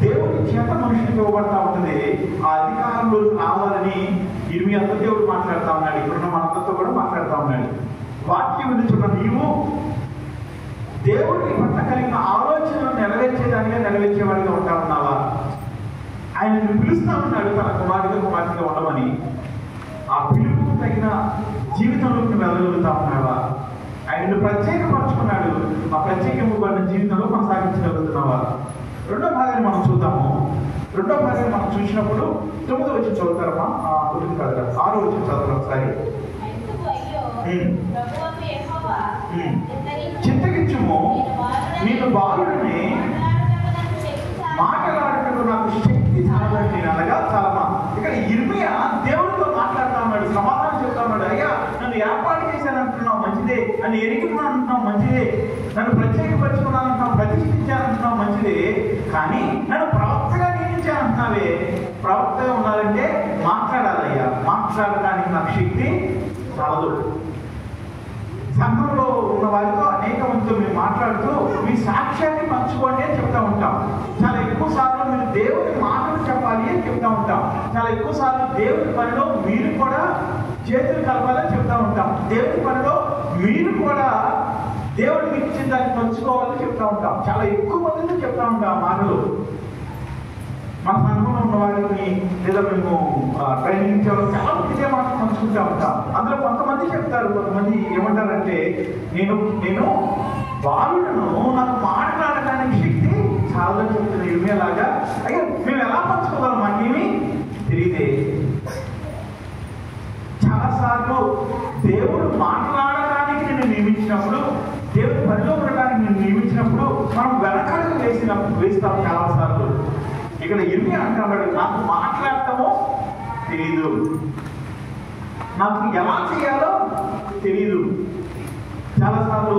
దేవుడి చేత మనుషులకు ఇవ్వబడతా ఉంటుంది. ఆ అధికారంలో రావాలని ఇర్మియాతో దేవుడు మాట్లాడుతూ ఉన్నాడు. ఇప్పుడున్న మనందరితో కూడా మాట్లాడుతూ ఉన్నాడు. వాక్యం వినుచున్న నీవు దేవుడిని పట్ల కలిగిన ఆలోచనలు నెరవేర్చేదానిగా నెరవేర్చేవాడిగా ఉంటా ఉన్నావా? ఆయన పిలుస్తా ఉన్నాడు తన కుమార్తెగా ఉండమని. ఆ పిలుపుకు తగిన జీవితంలోకి వెళ్ళగలుగుతా ఉన్నావా? ఆయన ప్రత్యేకపరచుకున్నాడు. ఆ ప్రత్యేకమైన జీవితంలో కొనసాగించగలుగుతున్నావా? రెండో భాగాన్ని మనం చూద్దాము. రెండో భాగాన్ని మనం చూసినప్పుడు 9వ వచనం చదువుతారమ్మా. 9 కాదు, 6వ వచనం చదువుతారు ఒకసారి. చింతగించుము, నేను బాలుడిని, మాట్లాడటకు నాకు శక్తి చాలని నేను అనగా చాలమా. ఇక్కడ ఇర్మియా దేవుడితో మాట్లాడుతూ ఉన్నాడు, సమాధానం చెప్తా ఉన్నాడు. అయ్యా, నన్ను ఏర్పాటు చేశాను అంటున్నావు మంచిదే, నన్ను ఎరుగుతున్నాను అంటున్నావు మంచిదే, నన్ను ప్రత్యేకపరుచుకున్నాను అంటున్నావు, ప్రతిష్ఠించానంటున్నావు మంచిదే, కానీ నన్ను ప్రవక్తగా నియమించానంటున్నావే. ప్రవక్తగా ఉండాలంటే మాట్లాడాలయ్యా, మాట్లాడటానికి నాకు శక్తి చాలదు. సంఘంలో ఉన్న వారితో అనేక మందితో మేము మాట్లాడుతూ మీ సాక్ష్యాన్ని పంచుకోండి అని చెప్తా ఉంటాం. చాలా ఎక్కువ సార్లు మీరు దేవుని మాటలు చెప్పాలి అని చెప్తా ఉంటాం. చాలా ఎక్కువ సార్లు దేవుని పనిలో మీరు కూడా చేతులు కలపాలని చెప్తా ఉంటాం. దేవుని పనిలో మీరు కూడా దేవుడు మీకు ఇచ్చిన దాన్ని పంచుకోవాలని చెప్తా ఉంటాం. చాలా ఎక్కువ మందితో చెప్తా ఉంటాం ఆ మాటలు. మన సంఘంలో ఉన్న వారిని లేదా మేము ట్రైనింగ్ ఇచ్చేవాళ్ళు చాలా ఇదే మాట పంచుకుంటూ ఉంటాం. అందులో కొంతమంది చెప్తారు, కొంతమంది ఏమంటారంటే నేను బాలులను నాకు మాట్లాడటానికి శక్తి చాలని చెప్తున్న ఇర్మియాలాగా. అయ్యో, మేము ఎలా పంచుకోగలం, మాకేమీ తెలియదే. చాలాసార్లు దేవుడు మాట్లాడటానికి నేను నియమించినప్పుడు, దేవుడు పనిలో ఉండడానికి నేను నియమించినప్పుడు మనం వెనకడుగు వేస్తాం చాలాసార్లు. ఇక్కడ ఇర్మియా అంటున్నాడు, నాకు మాట్లాడటమో తెలియదు, నాకు ఎలా చేయాలో తెలియదు. చాలాసార్లు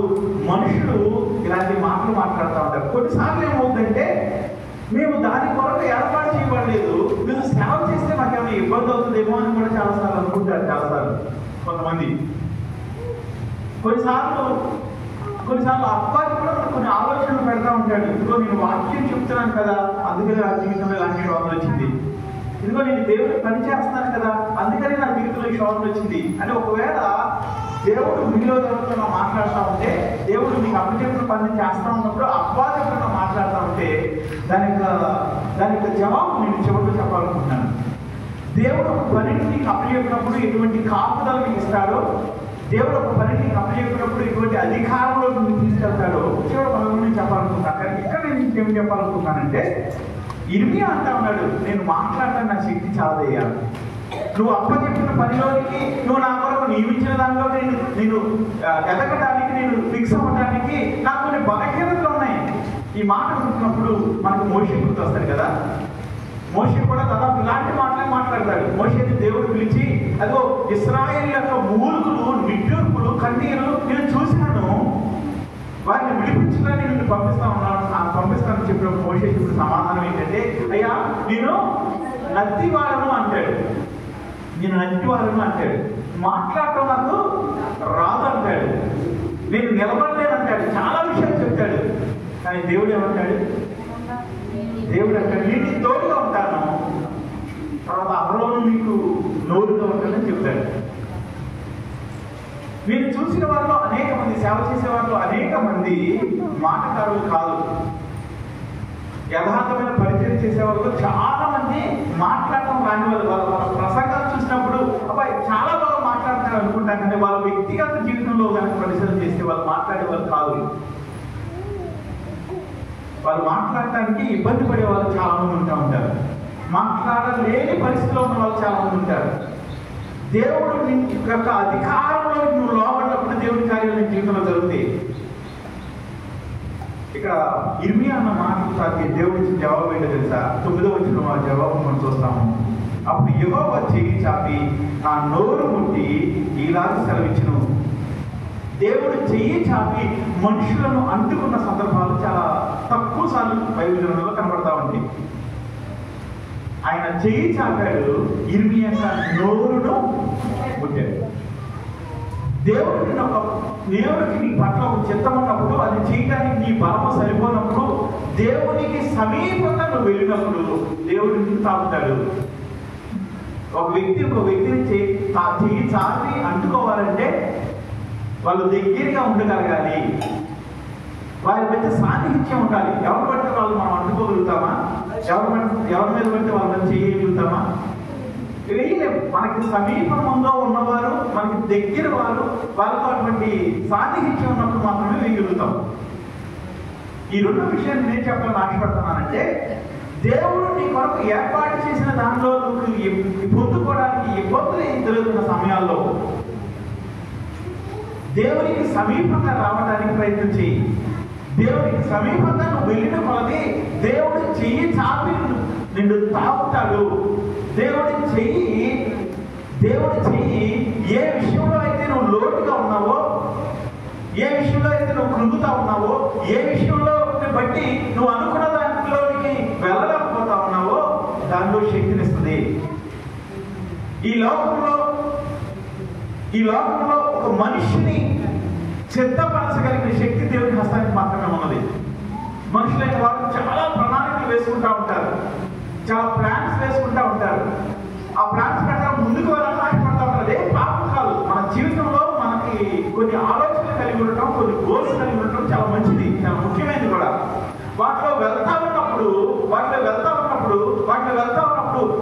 మనుషులు ఇలాంటి మాటలు మాట్లాడుతూ ఉంటారు. కొన్నిసార్లు ఏమవుతుందంటే మేము దాని కొరకు ఏర్పాటు చేయబడలేదు, మీరు సేవ చేస్తే మాకేమైనా ఇబ్బంది అవుతుందేమో అని కూడా చాలాసార్లు అనుకుంటారు. చాలాసార్లు కొంతమంది కొన్నిసార్లు అబ్బాయి కూడా కొన్ని ఆలోచనలు పెడతా ఉంటాడు. ఇదిగో నేను వాక్యం చెప్తున్నాను కదా, అందుకని నా జీవితంలో ఇలాంటి శోధన వచ్చింది. ఇదిగో నేను దేవుడిని పని చేస్తున్నాను కదా, అందుకని నా జీవితంలో ఈ శోధన వచ్చింది అని. ఒకవేళ దేవుడు మీలో ఎవరితో మాట్లాడుతూ ఉంటే, దేవుడు మీకు అప్పచెప్పిన పని చేస్తూ ఉన్నప్పుడు అబ్బాయి ఎవరితో మాట్లాడుతూ ఉంటే దానికి జవాబు నేను చివరిలో చెప్పాలనుకుంటున్నాను. దేవుడు ఒక పనిని మీకు అప్పచెప్పినప్పుడు ఎటువంటి కాపుదల మీకు ఇస్తాడో, దేవుడు ఒక పనిని అప్పచెప్పినప్పుడు ఎటువంటి అధికారంలో నువ్వు తీసుకెళ్తాడో చివరి పనులు నేను చెప్పాలనుకుంటున్నాను. కానీ ఇక్కడ నేను ఏమి చెప్పాలనుకుంటున్నానంటే, ఇర్మియా అంటా ఉన్నాడు, నేను మాట్లాడటానికి నా శక్తి చాలదయ్యా. నువ్వు అప్పచెప్పిన పనిలోనికి, నువ్వు నా కొరకు నియమించిన దానిలో నేను ఎదగడానికి, నేను ఫిక్స్ అవ్వడానికి నాకు కొన్ని బలహీనతలు ఉన్నాయి. ఈ మాట అనుకున్నప్పుడు మనకు మోషే గుర్తు వస్తాడు కదా. మోషే కూడా దాదాపు ఇలాంటి మాటలే మాట్లాడతాడు. మోషేని దేవుడు పిలిచి, అదిగో ఇశ్రాయేలు యొక్క మూర్ఖులు, నిట్టూర్పులు, కన్నీరు నేను చూసినాను, వారిని విడిపించడానికి నేను పంపిస్తానని చెప్పినప్పుడు మోషే చెప్పిన సమాధానం ఏంటంటే, అయ్యా నేను నత్తివాడను అంటాడు. మాట్లాడటం నాకు రాదు అంటాడు. నేను నిలబడలేను అంటాడు. చాలా విషయాలు చెప్తాడు. కానీ దేవుడు ఏమంటాడు? దేవుడు అంటాడు, నీకు తోడుగా ఉంటాను, తర్వాత అహరోను నీకు నోరుగా ఉంటానని చెప్తాడు. మీరు చూసిన వారిలో అనేక మంది, సేవ చేసే వారిలో అనేక మంది మాటకారులు కాదు. యథార్థమైన పరిచయం చేసే వాళ్ళతో చాలా మంది మాట్లాడటం రాని వాళ్ళు. వాళ్ళ ప్రసంగాలు చూసినప్పుడు అబ్బాయి చాలా బాగా మాట్లాడతారు అనుకుంటారు, కానీ వాళ్ళ వ్యక్తిగత జీవితంలో కనుక పరిశీలన చేస్తే వాళ్ళు మాట్లాడే వాళ్ళు కాదు. వాళ్ళు మాట్లాడటానికి ఇబ్బంది పడే వాళ్ళు చాలా మంది ఉంటారు. మాట్లాడలేని పరిస్థితిలో ఉన్న వాళ్ళు చాలా మంది ఉంటారు. దేవుడు యొక్క అధికారంలో నువ్వు లోపడినప్పుడు దేవుడి కార్యాలు జీవితంలో జరుగుతాయి. ఇక్కడ ఇర్మియా అన్న మాటలు తాకి దేవుడి ఇచ్చిన జవాబు ఏంటో తెలుసా? 9వ వచనం ఆ జవాబు మనం చూస్తాము. అప్పుడు యెహోవా చెయ్యి చాపి నా నోరు ముట్టి ఇలాగ సెలవిచ్చును. దేవుడు చెయ్యి చాపి మనుషులను అంటుకున్న సందర్భాలు చాలా తక్కువ సార్లు బైబిల్ గ్రంథంలో కనబడతా ఉంది. ఆయన చెయ్యి చాపాడు, ఇర్మియా యొక్క నోరును ముట్టాడు. దేవుడికి నీ పట్ల ఒక చిత్తం ఉన్నప్పుడు, అది చేయడానికి నీ బలము సరిపోయినప్పుడు, దేవునికి సమీపంగా నువ్వు వెళ్ళినప్పుడు దేవుడు నిన్ను తాకుతాడు. ఒక వ్యక్తిని చెయ్యి చాపి అంటుకోవాలంటే వాళ్ళు దగ్గరగా ఉండగలగాలి, వారి మధ్య సాన్నిహిత్యం ఉండాలి. ఎవరు పడితే వాళ్ళు మనం అంటుకోగలుగుతామా? ఎవరి మీద పడితే వాళ్ళ మీద చేయగలుగుతామా? వేయలేము. మనకి సమీపంలో ఉన్నవారు, మనకి దగ్గర వారు, వాళ్ళతో అటువంటి సాన్నిహిత్యం ఉన్నప్పుడు మాత్రమే వేయగలుగుతాం. ఈ రెండు విషయాలు నేను చెప్పాలని ఆశపడుతున్నానంటే, దేవుడు నీ కొరకు ఏర్పాటు చేసిన దానిలో నువ్వు పొందుకోవడానికి ఇబ్బందులు ఎదురవుతున్న సమయాల్లో దేవునికి సమీపంగా రావడానికి ప్రయత్నం చేయి. దేవునికి సమీపంగా నువ్వు వెళ్ళిన కొలది దేవుడు చెయ్యి చాపి నిన్ను తాకుతాడు. దేవుడి చెయ్యి ఏ విషయంలో అయితే నువ్వు లోటుగా ఉన్నావో, ఏ విషయంలో అయితే నువ్వు కృంగుతా ఉన్నావో, ఏ విషయంలో బట్టి నువ్వు అనుకున్న దాంట్లోనికి వెళ్ళలేకపోతా ఉన్నావో దానిలో శక్తినిస్తుంది. ఈ లోకంలో ఒక మనిషిని సిద్ధపరచగలిగిన శక్తి దేవుని హస్తానికి మాత్రమే ఉన్నది. మనుషులైన వారు చాలా ప్రణాళికలు వేసుకుంటూ ఉంటారు, చాలా ప్లాన్స్ వేసుకుంటూ ఉంటారు. ఆ ప్లాన్స్ ప్రకారం ముందుకు వెళ్ళాలని ఆశపడతా ఉంటారు. అదే పాపం కాదు. మన జీవితంలో మనకి కొన్ని ఆలోచనలు కలిగి ఉండటం, కొన్ని గోల్స్ కలిగి ఉండటం చాలా మంచిది, చాలా ముఖ్యమైనది కూడా. వాటిలో వెళ్తా ఉన్నప్పుడు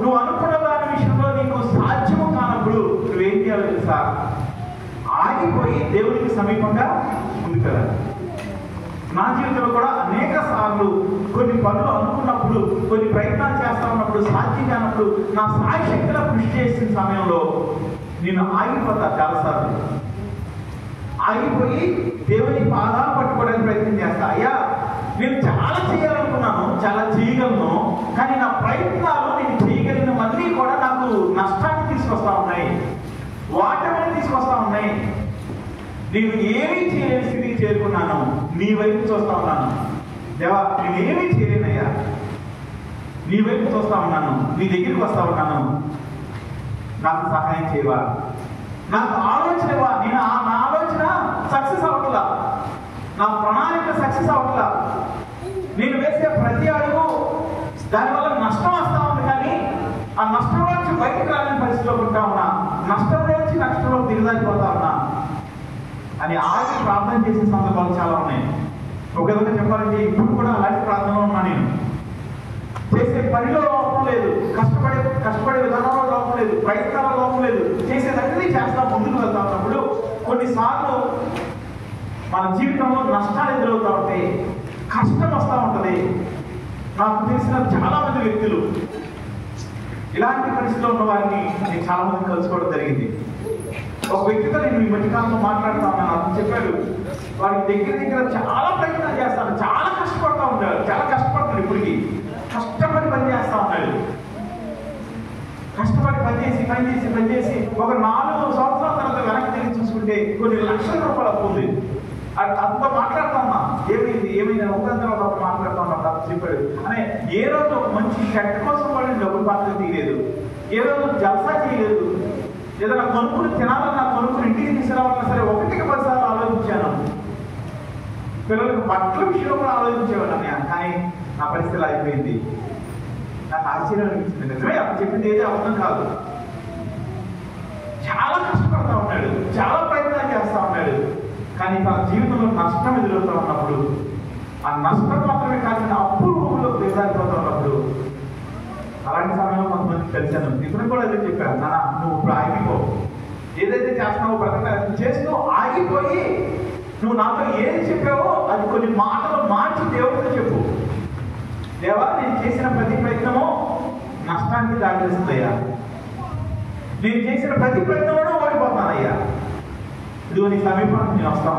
నువ్వు అనుకున్న దాని విషయంలో నీకు సాధ్యము కానప్పుడు నువ్వేం చేయాలో తెలుసా? ఆగిపోయి దేవుడికి సమీపంగా ముందుకు వెళ్ళాలి. నా జీవితంలో కూడా అనేక సార్లు కొన్ని పనులు అనుకున్నప్పుడు, కొన్ని ప్రయత్నాలు చేస్తా ఉన్నప్పుడు, సాధ్యం కానప్పుడు, నా సాయశక్తిగా కృషి చేసిన సమయంలో నేను ఆగిపోతా. చాలాసార్లు ఆగిపోయి దేవుని పాదాలు పట్టుకోవడానికి ప్రయత్నం చేస్తా. అయ్యా, నేను చాలా చేయాలనుకున్నాను, చాలా చేయగలను, కానీ నా ప్రయత్నాలు నేను చేయగలిగినవన్నీ కూడా నాకు నష్టాన్ని తీసుకొస్తా ఉన్నాయి, వాటమని తీసుకొస్తా ఉన్నాయి. నేను ఏమీ చేయలేని స్థితికి చేరుకున్నాను. నీ వైపు చూస్తా ఉన్నాను. దేవా, నేనేమీ చేయలేనయ్యా, నీ వైపు చూస్తా ఉన్నాను, నీ దగ్గరికి వస్తా ఉన్నాను, నాకు సహాయం చేయవా, నాకు ఆలోచన ఇవ్వా. నేను నా ఆలోచన సక్సెస్ అవ్వట్లా, నా ప్రణాళిక సక్సెస్ అవ్వట్లా, నేను వేసే ప్రతి అడుగు దానివల్ల నష్టం వస్తా ఉంది, కానీ ఆ నష్టంలో నుంచి బయటకు రాలేని పరిస్థితిలో ఉంటా ఉన్నా, నష్టంలో దిగజారిపోతా ఉన్నా అని ఆగి ప్రార్థన చేసే సందర్భాలు చాలా ఉన్నాయి. ఒక విధంగా చెప్పాలంటే ఇప్పుడు కూడా అలాంటి ప్రార్థనలో ఉన్నా. నేను చేసే పనిలో లోపం లేదు, కష్టపడే విధానంలో లోపం లేదు, ప్రయత్నాల లోపం లేదు, చేసేదన్నీ చేస్తా ముందుకు వెళ్తా ఉన్నప్పుడు కొన్నిసార్లు మన జీవితంలో నష్టాలు ఎదురవుతూ ఉంటాయి, కష్టం వస్తూ ఉంటుంది. నాకు తెలిసిన చాలా మంది వ్యక్తులు ఇలాంటి పరిస్థితిలో ఉన్న వారిని నేను చాలా మంది కలుసుకోవడం జరిగింది. ఒక వ్యక్తితో నేను ఈ మధ్యకాలంలో మాట్లాడుతా ఉన్నాను. అతను చెప్పాడు, వాడి దగ్గర చాలా ప్రయత్నాలు చేస్తాను, చాలా కష్టపడతా ఉంటాడు, చాలా కష్టపడతాడు, ఇప్పటికి కష్టపడి పని చేస్తా ఉన్నాడు. కష్టపడి పనిచేసి ఒక 4 సంవత్సరాల తర్వాత వెనక్కి తిరిగి చూసుకుంటే కొన్ని లక్షల రూపాయలు అప్పు ఉంది. అంతా మాట్లాడుతా ఉన్నా, ఏమైంది ఒకరితో మాట్లాడుతా ఉన్నప్పుడు అతను చెప్పాడు, అనే ఏ రోజు ఒక మంచి షర్ట్ కోసం వాడిని డబ్బులు పాత్ర తీయలేదు, ఏ రోజు జల్సా చేయలేదు, ఏదైనా కొనుక్కుని ఇంటికి తీసుకురావాలన్నా సరే 1కి 10 సార్లు ఆలోచించాను. పిల్లలకు బట్టల విషయంలో కూడా ఆలోచించేవాడు. కానీ నా పరిస్థితి అయిపోయింది. నాకు ఆశ్చర్యం అనిపించింది. నిజమే, అప్పుడు చెప్పింది ఏది అర్థం కాదు. చాలా కష్టపడతా ఉన్నాడు, చాలా ప్రయత్నాలు చేస్తా ఉన్నాడు, కానీ తన జీవితంలో నష్టం ఎదురవుతా ఉన్నప్పుడు, ఆ నష్టం మాత్రమే కాకుండా అప్పు రూపంలో దిగజారిపోతా ఉన్నప్పుడు, అలాంటి సమయంలో కొంతమంది కలిశాను. ఇప్పుడు కూడా అదే చెప్పాను, నాన్న నువ్వు ఇప్పుడు ఆగిపో, ఏదైతే చేస్తున్నావో ప్రతి చేస్తూ ఆగిపోయి నువ్వు నాతో ఏది చెప్పావో అది కొన్ని మాటలు మార్చి దేవుడితో చెప్పు. దేవా, నేను చేసిన ప్రతి ప్రయత్నము నష్టానికి దారితీస్తుందయ్యా, నేను చేసిన ప్రతి ప్రయత్నంలో ఓడిపోతానయ్యా, ఇదిగో నీ సమీపానికి నేను వస్తా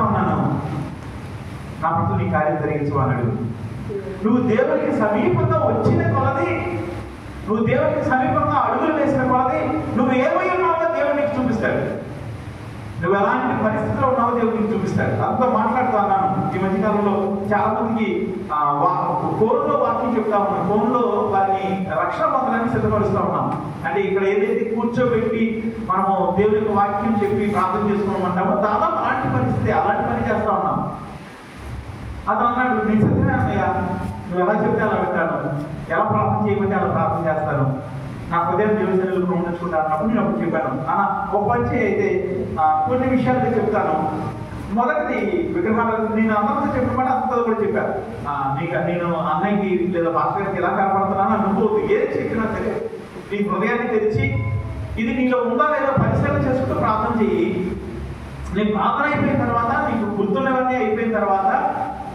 ఉన్నాను, నా పట్ల నీ కార్యం జరిగించు అన్నాడు. నువ్వు దేవునికి సమీపంగా వచ్చిన కొలది, నువ్వు దేవునికి సమీపంగా అడుగులు వేసిన కొలది నువ్వు ఏమై ఉన్నావో దేవుడు నీకు చూపిస్తాడు, నువ్వు ఎలాంటి పరిస్థితిలో ఉన్నావో దేవుడు నీకు చూపిస్తాడు. అంతా మాట్లాడుతూ అన్నాను. ఈ మధ్యకాలంలో చాలా మందికి ఫోన్లో వాక్యం చెప్తా ఉన్నాం, ఫోన్లో వారిని రక్షణ పొందడానికి సిద్ధపరుస్తూ ఉన్నాం. అంటే ఇక్కడ ఏదైతే కూర్చోబెట్టి మనము దేవుని యొక్క వాక్యం చెప్పి ప్రార్థన చేసుకోమంటామో దాదాపు అలాంటి పరిస్థితి, అలాంటి పని చేస్తా ఉన్నాం. అతను అన్నాడు, నేను సిద్ధమే అన్నయ్య, నువ్వు ఎలా చెప్తే అలా పెట్టాను, ఎలా ప్రార్థన చేయమంటే అలా ప్రార్థన చేస్తాను, నా హృదయం దేవసేనలు ప్రోణించుకుంటాను అన్నప్పుడు నేను అప్పుడు చెప్పాను. ఒక పని అయితే కొన్ని విషయాలు చెప్తాను. మొదటిది విగ్రహాలు, నేను అందరితో చెప్పిన మాట అంతా కూడా చెప్పాను. నేను అన్నయ్యకి లేదా భాస్కర్కి ఎలా కనపడుతున్నాను అనుకోవద్దు. ఏది చెప్పినా సరే నీ హృదయాన్ని తెరిచి ఇది నీలో ఉందా లేదా పరిశీలన చేసుకుంటూ ప్రార్థన చెయ్యి. నేను ప్రార్థన అయిపోయిన తర్వాత నీకు గుర్తున్నవన్నీ అయిపోయిన తర్వాత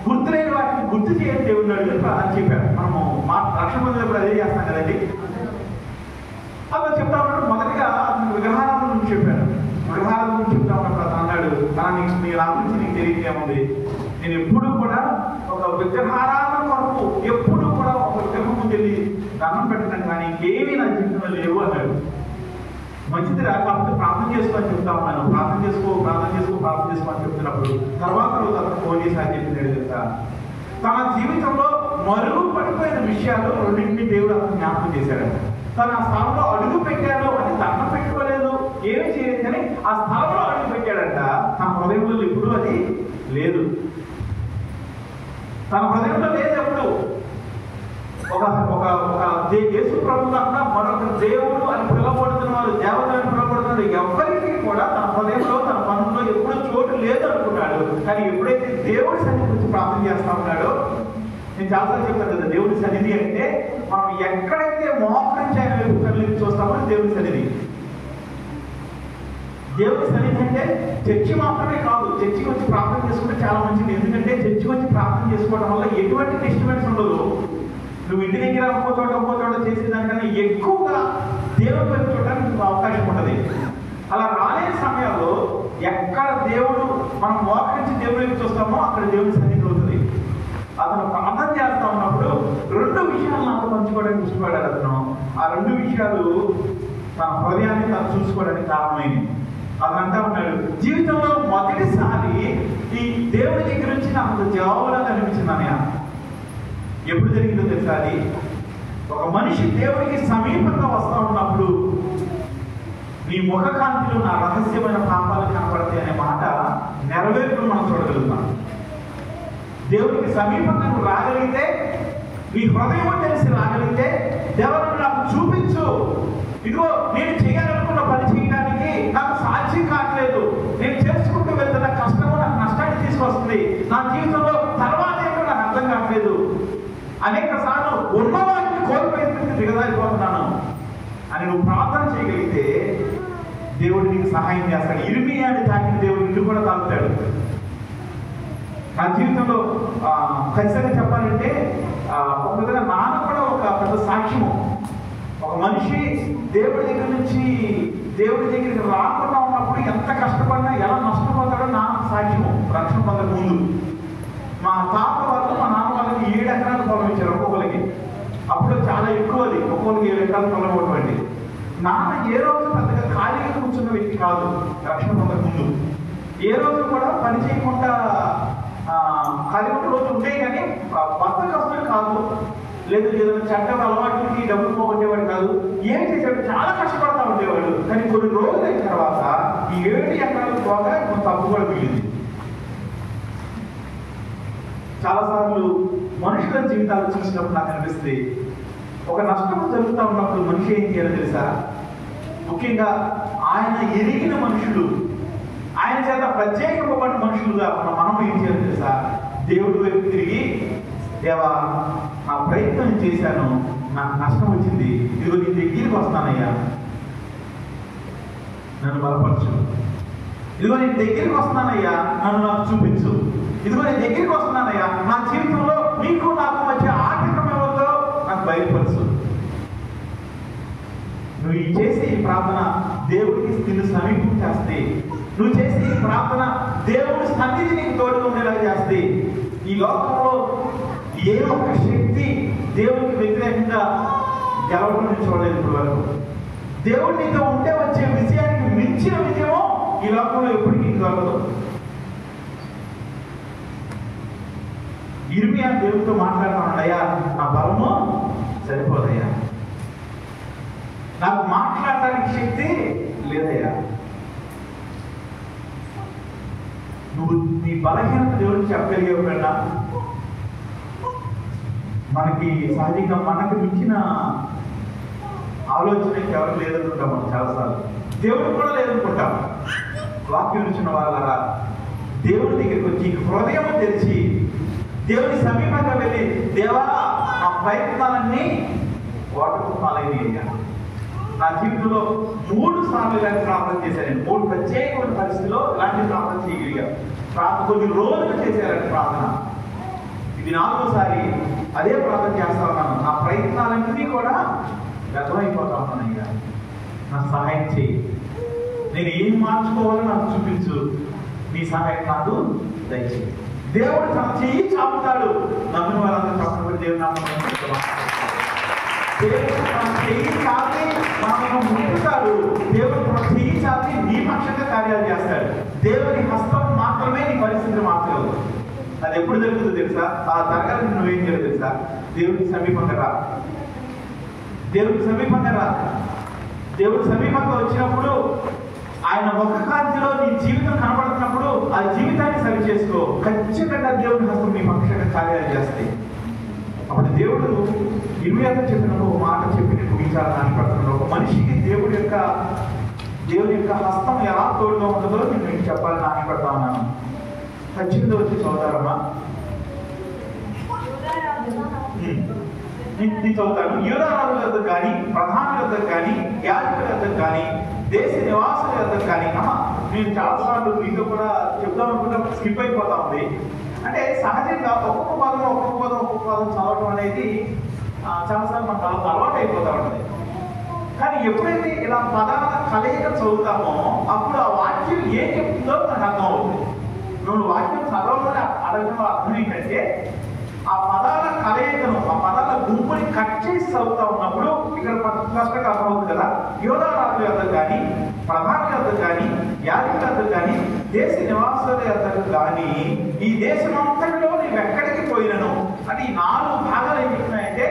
గుర్తులేని వాటిని గుర్తు చేయని దేవుడు అని చెప్పారు. మనము మా రక్షణ పొందినప్పుడు అదే చేస్తాం కదండి. అలా చెప్తా ఉన్నాడు. మొదటిగా విగ్రహాల గురించి చెప్పాను. విగ్రహాల గురించి చెప్తా ఉన్నప్పుడు అతను అన్నాడు, నీ నా గురించి నీకు తెలియదేముంది, నేను ఎప్పుడు కూడా ఒక విగ్రహారాధన కొరకు ఎప్పుడు కూడా ఒక విగ్రహం ముందు వెళ్ళి దండం పెట్టడం కానీ ఇంకేమీ నా జీవితంలో లేవు అన్నాడు. మంచిది రా, కాకపోతే ప్రార్థన చేసుకోని చెప్తా ఉన్నాను. ప్రార్థన చేసుకో అని చెప్తున్నప్పుడు తర్వాత రోజు అతను ఫోన్ చేసి అని చెప్పినాడు కదా, తన జీవితంలో మరుగు పడిపోయిన విషయాలు రెండింటినీ దేవుడు అతను జ్ఞాపకం చేశాడు. తను ఆ స్థలంలో అడుగు పెట్టాడు అని దండం పెట్టుకోలేదు, ఏమీ చేయలేదు, కానీ ఆ స్థలంలో అడుగు పెట్టాడంట. తన హృదయంలో ఎప్పుడు అది లేదు. తన హృదయంలో లేదు ఎప్పుడు. యేసు ప్రభు కాకుండా మరొక దేవుడు అని పిలవబడుతున్న వారు, దేవత అని పిలవబడుతున్నాడు ఎవరికి కూడా తన హృదయంలో తన పనుల్లో ఎప్పుడు చోటు లేదు అనుకున్నాడు. కానీ ఎప్పుడైతే దేవుడి సన్నిధి గురించి ప్రార్థన చేస్తా ఉన్నాడో, నేను చాలాసార్లు చెప్పాను కదా, దేవుడి సన్నిధి అంటే మనం ఎక్కడైతే మోకరించి ఆయన వైపు కళ్ళకి చూస్తామో దేవుడి సన్నిధి. దేవుడి సన్నిధి అంటే చర్చి మాత్రమే కాదు. చర్చికి వచ్చి ప్రార్థన చేసుకుంటే చాలా మంచిది. ఎందుకంటే చర్చికి వచ్చి ప్రార్థన చేసుకోవడం వల్ల ఎటువంటి డిస్టర్బెన్స్ ఉండదు. నువ్వు ఇంటి దగ్గర ఒక్కో చోట చేసేదానికన్నా ఎక్కువగా దేవుడి వైపు చూడడానికి అవకాశం ఉంటుంది. అలా రాలేని సమయంలో ఎక్కడ దేవుడు మనం మోకరించి దేవుడి వైపు చూస్తామో అక్కడ దేవుడి సన్నిధి అవుతుంది. అతను ప్రార్థన చేస్తా ఉన్నప్పుడు 2 విషయాలు నాతో పంచుకోవడానికి ఇష్టపడ్డాడు అతను. ఆ 2 విషయాలు తన హృదయాన్ని తను చూసుకోవడానికి కారణమైంది. అతను అంటా ఉన్నాడు, జీవితంలో మొదటిసారి ఈ దేవుడి దగ్గర నుంచి నాకు జవాబులాగా అనిపించింది అన్నయ్య. ఎప్పుడు జరిగిందో తెలుసా? అది ఒక మనిషి దేవుడికి సమీపంగా వస్తా ఉన్నప్పుడు నీ ముఖకాంతిలో నా రహస్యమైన పాపాలు కనపడతాయి అనే మాట నెరవేర్పును మనం చూడగలుగుతాం. దేవుడికి సమీపంగా నువ్వు రాగలిగితే, నీ హృదయం తెలిసి రాగలిగితే, దేవుడు నాకు చూపించు, ఇదిగో నేను చేయాలనుకున్న పని చేయడానికి నాకు సాధ్యం కావట్లేదు, నేను చేసుకుంటూ వెళ్తున్న కష్టము నాకు నష్టాన్ని తీసుకొస్తుంది, నా జీవితంలో తర్వాత ఏంటో నాకు అర్థం కావట్లేదు, అనేక సార్లు ఉన్నవాటిని కోల్పోయే స్థితి దిగజారిపోతున్నాను అని నువ్వు ప్రార్థన చేయగలిగితే దేవుడు నీకు సహాయం చేస్తాడు. ఇర్మియాని తాకిన దేవుడు నిన్ను కూడా తాకుతాడు. నా జీవితంలో ఖచ్చితంగా చెప్పాలంటే ఒక విధంగా నాన్న కూడా ఒక పెద్ద సాక్ష్యము. ఒక మనిషి దేవుడి దగ్గర నుంచి దేవుడి దగ్గరికి రాకుండా ఉన్నప్పుడు ఎంత కష్టపడినా ఎలా నష్టపోతాడో నాన్న సాక్ష్యము. రక్షణ పొందక ముందు మా తాత వాళ్ళు మా నాన్న వాళ్ళకి 7 ఎకరాల పొలం ఇచ్చారు ఒక్కొక్కరికి. అప్పుడు చాలా ఎక్కువ, అది ఒక్కొక్కరికి 7 ఎకరాల పొలం ఇవ్వండి. నాన్న ఏ రోజు పెద్దగా ఖాళీగా కూర్చున్న వ్యక్తి కాదు. రక్షణ పొందక ముందు ఏ రోజు కూడా పని చేయకుండా ఖాళీ ఉన్న రోజు ఉంటాయి, కానీ భర్త కష్టం కాదు, లేదు ఏదైనా చెడ్డ అలవాట్లకి డబ్బులు పోగొట్టేవాడు కాదు. ఏం చేశాడు, చాలా కష్టపడతా ఉండేవాడు. కానీ కొన్ని రోజులు అయిన తర్వాత ఈ 7 ఎకరాల పోగా కొంత తప్పు కూడా మిగిలింది. చాలాసార్లు మనుషుల జీవితాలు చూసినప్పుడు నాకు అనిపిస్తుంది, ఒక నష్టం జరుగుతూ ఉన్నప్పుడు మనిషి ఏం చేయాలో తెలుసా? ముఖ్యంగా ఆయన ఎరిగిన మనుషులు, ఆయన చేత ప్రత్యేకమైన మనుషులుగా మనం ఏం చేయాలో తెలుసా? దేవుడి వైపు తిరిగి, దేవా నా ప్రయత్నం చేశాను, నాకు నష్టం వచ్చింది, ఇదిగో నీ దగ్గరికి వస్తానయ్యా, నన్ను బలపరచు, ఇదిగో నీ దగ్గరికి వస్తున్నానయ్యా, నన్ను నాకు చూపించు, ఇదిగో నీ దగ్గరికి వస్తున్నానయ్యా, నా జీవితంలో నీకు నాకు మధ్య ఆటంకం ఏమవుతుందో నాకు బయలుపరచు. నువ్వు చేసే ఈ ప్రార్థన దేవుడికి నిన్ను సమీపం చేస్తే, నువ్వు చేసే ఈ ప్రార్థన దేవుడి సన్నిధి నీకు తోడుగా ఉండేలా చేస్తే, ఈ లోకంలో ఏ ఒక్క శక్తి దేవుడికి వ్యతిరేకంగా గెలవడం నేను చూడలేదు ఇప్పుడు వరకు. దేవుడు నీతో ఉంటే వచ్చే విజయానికి మించిన విజయమో ఈ లోకంలో ఎప్పటికీ దొరకదు. ఇర్మియా దేవుడితో మాట్లాడుతున్నాడు, అయ్యా నా బలము సరిపోదయ్యా, నాకు మాట్లాడటానికి శక్తి లేదయ్యా, నువ్వు నీ బలహీనత దేవుడికి చెప్పగలిగేవాడా? మనకి సహజంగా మనకు మించిన ఆలోచన ఎవరు లేదనుకుంటాం. మనం చాలాసార్లు దేవుడు కూడా లేదనుకుంటాం. వాక్యం ఇచ్చిన వాళ్ళ దేవుడి దగ్గరికి వచ్చి హృదయం తెరిచి దేవుని సమీపంగా వెళ్ళి, దేవా ఆ ప్రయత్నాలన్నీ వాటకు పాలయ్యాను. నా జీవితంలో 3 సార్లు ఇలాంటి ప్రార్థన చేశాను. 3 ప్రత్యేకమైన పరిస్థితుల్లో ఇలాంటి ప్రార్థన చేయగలిగాను. కొన్ని రోజులు చేశారండి ప్రార్థన. ఇది 4వసారి అదే ప్రార్థన చేస్తా ఉన్నాను. నా ప్రయత్నాలన్నీ కూడా వ్యర్థమైపోతా ఉన్నానయ్యా, నా సహాయం చేయి, నేను ఏం మార్చుకోవాలో నాకు చూపించు, నీ సహాయం నాకు దయచేయి. దేవుడు తన చెయ్యి చాపుతాడు. నమ్మిన వాళ్ళందరూ చెప్పినప్పుడు దేవుడు దేవుడు తన చెయ్యి చాపి మనకు ముట్టుతాడు. దేవుడు తన చెయ్యి చాపి నీ పక్షంగా కార్యాలు చేస్తాడు. దేవుని హస్తం మాత్రమే నీ పరిస్థితిని మార్చగలదు. అది ఎప్పుడు జరుగుతుందో తెలుసా? ఆ జరగాలని నువ్వేం చేయలేదు తెలుసా? దేవుడికి సమీపంగా రా. దేవుడికి సమీపంగా రా. దేవుడి సమీపంగా వచ్చినప్పుడు ఆయన ముఖ కాంతిలో నీ జీవితం కనబడుతున్నప్పుడు ఆ జీవితాన్ని సరి చేసుకో. ఖచ్చితంగా దేవుడి హస్తం నీ పక్షంగా కార్యాలు చేస్తాయి. అప్పుడు దేవుడు ఇర్మియాతో చెప్పినప్పుడు ఒక మాట చెప్పి నేను ముగించాలని ఆశపడుతున్నాను. ఒక మనిషికి దేవుడి యొక్క హస్తం ఎలా తోడుగా ఉంటుందో నేను చెప్పాలని ఆశపడతా ఉన్నాను. ఖచ్చితంగా వచ్చి చదువుతారమ్మా, నేను చదువుతాను. యూదా రాజుల వద్ద కానీ, ప్రధానుల వద్ద కానీ, యాజకుల వద్ద కానీ, దేశ నివాసుల వద్ద కానీ, నేను చాలాసార్లు మీతో కూడా చెప్దాం అనుకుంటా స్కిప్ అయిపోతా ఉంది. అంటే సహజంగా ఒక్కొక్క పదం చదవటం అనేది చాలాసార్లు మనకు అలవాటు అయిపోతా ఉంటుంది. కానీ ఎప్పుడైతే ఇలా పదాల కలయిక చదువుతామో అప్పుడు ఆ వాక్యం ఏం చెప్తుందో మనకు అర్థం అవుతుంది. నువ్వు వాక్యం చదవమని అడగడం అర్థం ఏంటంటే ఆ పదాల కలయికను, ఆ పదాల గుంపుని కట్ చేసి చదువుతా ఉన్నప్పుడు ఇక్కడ స్పష్టంగా అర్థమవుతుంది కదా. యోధా రాజుల వద్ద కానీ, ప్రధానుల వద్ద కానీ, యాజకుల వద్ద కానీ, దేశ నివాసుల వద్ద కానీ, ఈ దేశం అంతటిలో నువ్వు ఎక్కడికి పోయినను అంటే ఈ 4 భాగాలు ఏం చెప్తున్నాయంటే,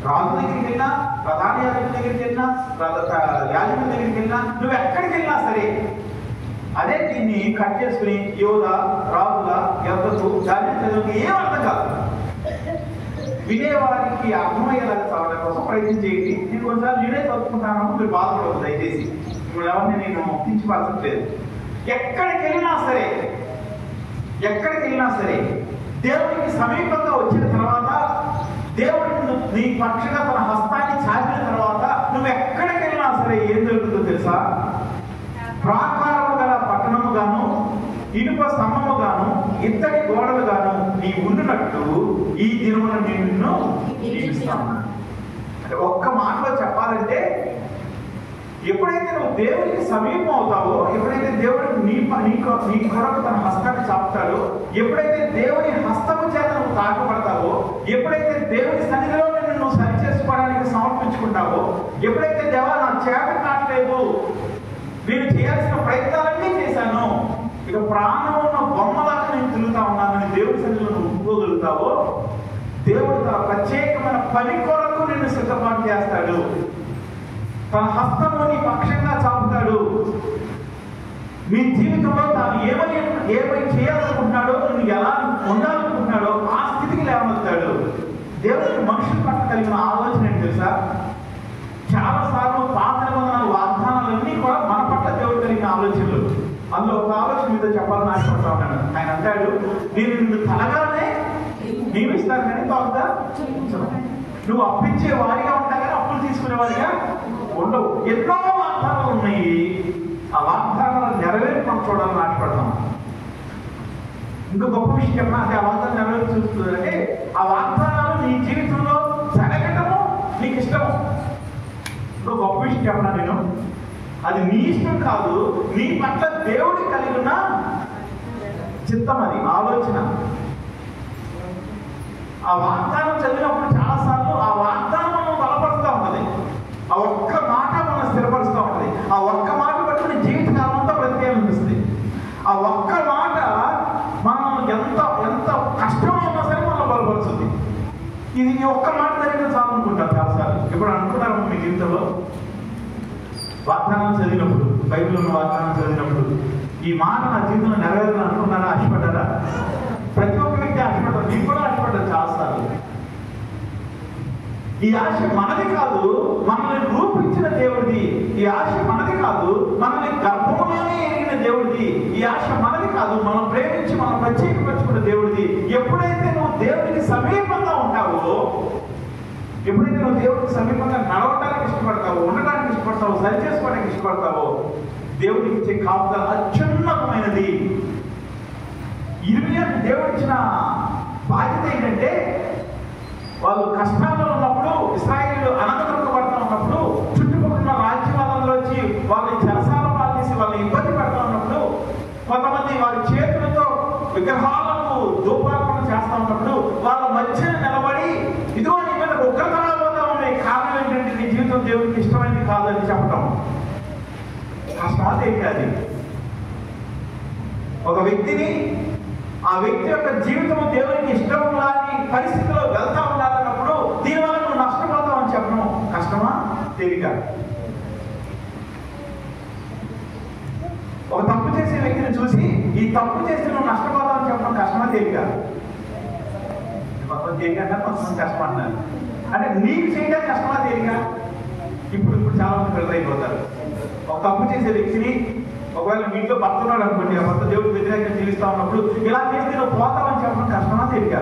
రాజు దగ్గరికి వెళ్ళినా, ప్రధాన యాజకుల దగ్గరికి వెళ్ళినా, యాజకుల దగ్గరికి వెళ్ళినా, నువ్వు ఎక్కడికి వెళ్ళినా సరే అదే దీన్ని కట్ చేసుకుని యోధా రాజుల యొద్దకు దాన్ని చదువుకి ఏం అర్థం కాదు. వినేవారికి అర్థమయ్యేలాగా చదవడం కోసం ప్రయత్నం చేయండి. నేను కొన్నిసార్లు నేనే చదువుకుంటాను, మీరు బాధపడదు దయచేసి. ఇప్పుడు ఎవరిని నేను కించపరచట్లేదు. ఎక్కడికి వెళ్ళినా సరే దేవుడికి సమీపంగా వచ్చిన తర్వాత, దేవుడికి నీ పక్షంగా తన హస్తాన్ని చాపిన తర్వాత నువ్వు ఎక్కడికి వెళ్ళినా సరే ఏం జరుగుతుందో తెలుసా? ప్రాకారము గల పట్టణము గాను, ఇనుప స్తంభము గాను, ఇత్తడి గోడలు గాను నీ ఉండునట్టు ఈ దినమున నిన్ను నియమిస్తాను. అంటే ఒక్క మాటలో చెప్పాలంటే, ఎప్పుడైతే నువ్వు దేవుడికి సమీపం అవుతావో, ఎప్పుడైతే దేవుడికి నీ కొరకు తన హస్తాన్ని చాపుతాడో, ఎప్పుడైతే దేవుని హస్తము చేత నువ్వు తాకబడతావో, ఎప్పుడైతే దేవుని సన్నిధిలో నువ్వు సరి చేసుకోవడానికి సమర్పించుకుంటావో, ఎప్పుడైతే దేవా నా చేత కావట్లేదు, నేను చేయాల్సిన ప్రయత్నాలన్నీ చేశాను, ఇక ప్రాణం ఉన్న బొమ్మలాగా నేను తిరుగుతా ఉన్నానని దేవుడి సన్నిధిలో నువ్వు ఒప్పుకోగలుగుతావో, దేవుడు తన ప్రత్యేకమైన పని కొరకు నిన్ను సిద్ధపాటు చేస్తాడు. తన హస్తము నీ పక్షంగా చాపుతాడు. నీ జీవితంలో తాను ఏమై చేయాలనుకుంటున్నాడో, నువ్వు ఎలా ఉండాలనుకుంటున్నాడో ఆ స్థితికి లేవనెత్తాడు. దేవుడికి మనుషుల పట్ల కలిగిన ఆలోచన ఏంటి తెలుసా? చాలాసార్లు పాత నిబంధన వాగ్దానాలన్నీ కూడా మన పట్ల దేవుడు కలిగిన ఆలోచనలు. అందులో ఒక ఆలోచన మీతో చెప్పాలని ఆశపడతా ఉన్నాను. ఆయన అంటాడు, నేను నిన్ను తలగానే నియమిస్తాను కానీ తొందర నువ్వు అప్పించే వారిగా ఉంటా కానీ అప్పులు తీసుకునే వారిగా ఉండవు. ఎన్నో వాగ్దానాలు ఉన్నాయి. ఆ వాగ్దానాలు నెరవేర్చి మనం చూడాలని ఆశపడతాం. ఇంకా గొప్ప విషయం చెప్పిన అంటే ఆ వాగ్దానం నెరవేర్చి చూస్తుందంటే, ఆ వాగ్దానాలు నీ జీవితంలో జరగటము నీకు ఇష్టము. ఇంకా గొప్ప విషయం చెప్పినా నేను, అది నీ ఇష్టం కాదు, నీ పట్ల దేవుడి కలిగి ఉన్న చిత్తం, అది ఆలోచన. ఆ వాగ్దానం చదివినప్పుడు చాలాసార్లు ఆ వాగ్దానం మనం బలపరుస్తూ ఉంటుంది. ఆ ఒక్క మాట మనం స్థిరపరుస్తూ ఉంటుంది. ఆ ఒక్క మాట బట్టి జీవితకాలం అంతా ఆ ఒక్క మాట మనం ఎంత కష్టంలో ఉన్నా సరే మనం ఇది ఒక్క మాట జరిగిన చాలు అనుకుంటారు చాలాసార్లు. ఇప్పుడు అనుకున్నారు మీ జీవితంలో వాగ్దానం చదివినప్పుడు, బైబిల్ ఉన్న వాగ్దానం చదివినప్పుడు ఈ మాట నా జీవితంలో నెరవేరాలని అనుకున్నారా? ఆశపడ్డారా? ప్రతి ఒక్క వ్యక్తి ఆశపడ్డారు. నేను కూడా ఆశపడ్డాను చాలాసార్లు. ఈ ఆశ మనది కాదు, మనల్ని రూపించిన దేవుడిది. ఈ ఆశ మనది కాదు, మనల్ని గర్భంలోనే ఎరిగిన దేవుడిది. ఈ ఆశ మనది కాదు, మనం ప్రేమించి మనం ప్రత్యేకపరుచుకున్న దేవుడిది. ఎప్పుడైతే నువ్వు దేవుడికి సమీపంగా ఉంటావో, ఎప్పుడైతే నువ్వు దేవుడికి సమీపంగా నడవడానికి ఇష్టపడతావో, ఉండడానికి ఇష్టపడతావో, సరి చేసుకోవడానికి ఇష్టపడతావో, దేవుడికి ఇచ్చే కాపుదల అత్యున్నతమైనది. ఇర్మియాకు దేవుడిచ్చిన బాధ్యత ఏంటంటే, వాళ్ళు కష్టాల్లో ఉన్నప్పుడు, ఇశ్రాయేలు అణగదొక్కబడుతూ ఉన్నప్పుడు, చుట్టుపక్కల రాజ్యాలలో వచ్చి వాళ్ళని చెరసాల పాలు చేసి వాళ్ళని ఇబ్బంది పెడతా ఉన్నప్పుడు, కొంతమంది వారి చేతులతో విగ్రహాలకు ధూపార్పణ చేస్తూ ఉన్నప్పుడు వాళ్ళ మధ్య నిలబడి, ఇదిగో నీ మీద ఉగ్రత రాబోతా ఉన్నాయి, కారణం ఏంటంటే నీ జీవితం దేవుడికి ఇష్టమైనది కాదని చెప్పటం. కష్టమా కాదు. ఒక వ్యక్తిని, ఆ వ్యక్తి యొక్క జీవితం దేవునికి ఇష్టం లాని పరిస్థితిలో వెళ్తా ఉండాలన్నప్పుడు దీనివల్ల నువ్వు నష్టపోతావు అని చెప్పడం కష్టమా? తేలిక. ఒక తప్పు చేసే వ్యక్తిని చూసి ఈ తప్పు చేసి నువ్వు నష్టపోతావు అని చెప్పడం కష్టమా? తేలిక. కొంతమంది తేలిక అంటారు, కొంతమంది కష్టం అంటారు. అంటే నీకు చేయడం కష్టమా? తేలిక. ఇప్పుడు చాలా మంది పిల్లలు అయిపోతారు. ఒక తప్పు చేసే వ్యక్తిని, ఒకవేళ మీ ఇంట్లో భర్త ఉన్నాడు అనుకోండి, ఆ భర్త దేవుడికి వ్యతిరేకంగా జీవిస్తా ఉన్నప్పుడు ఇలా చేస్తే నువ్వు పోతావని చెప్పడం కష్టమా? తేలిక.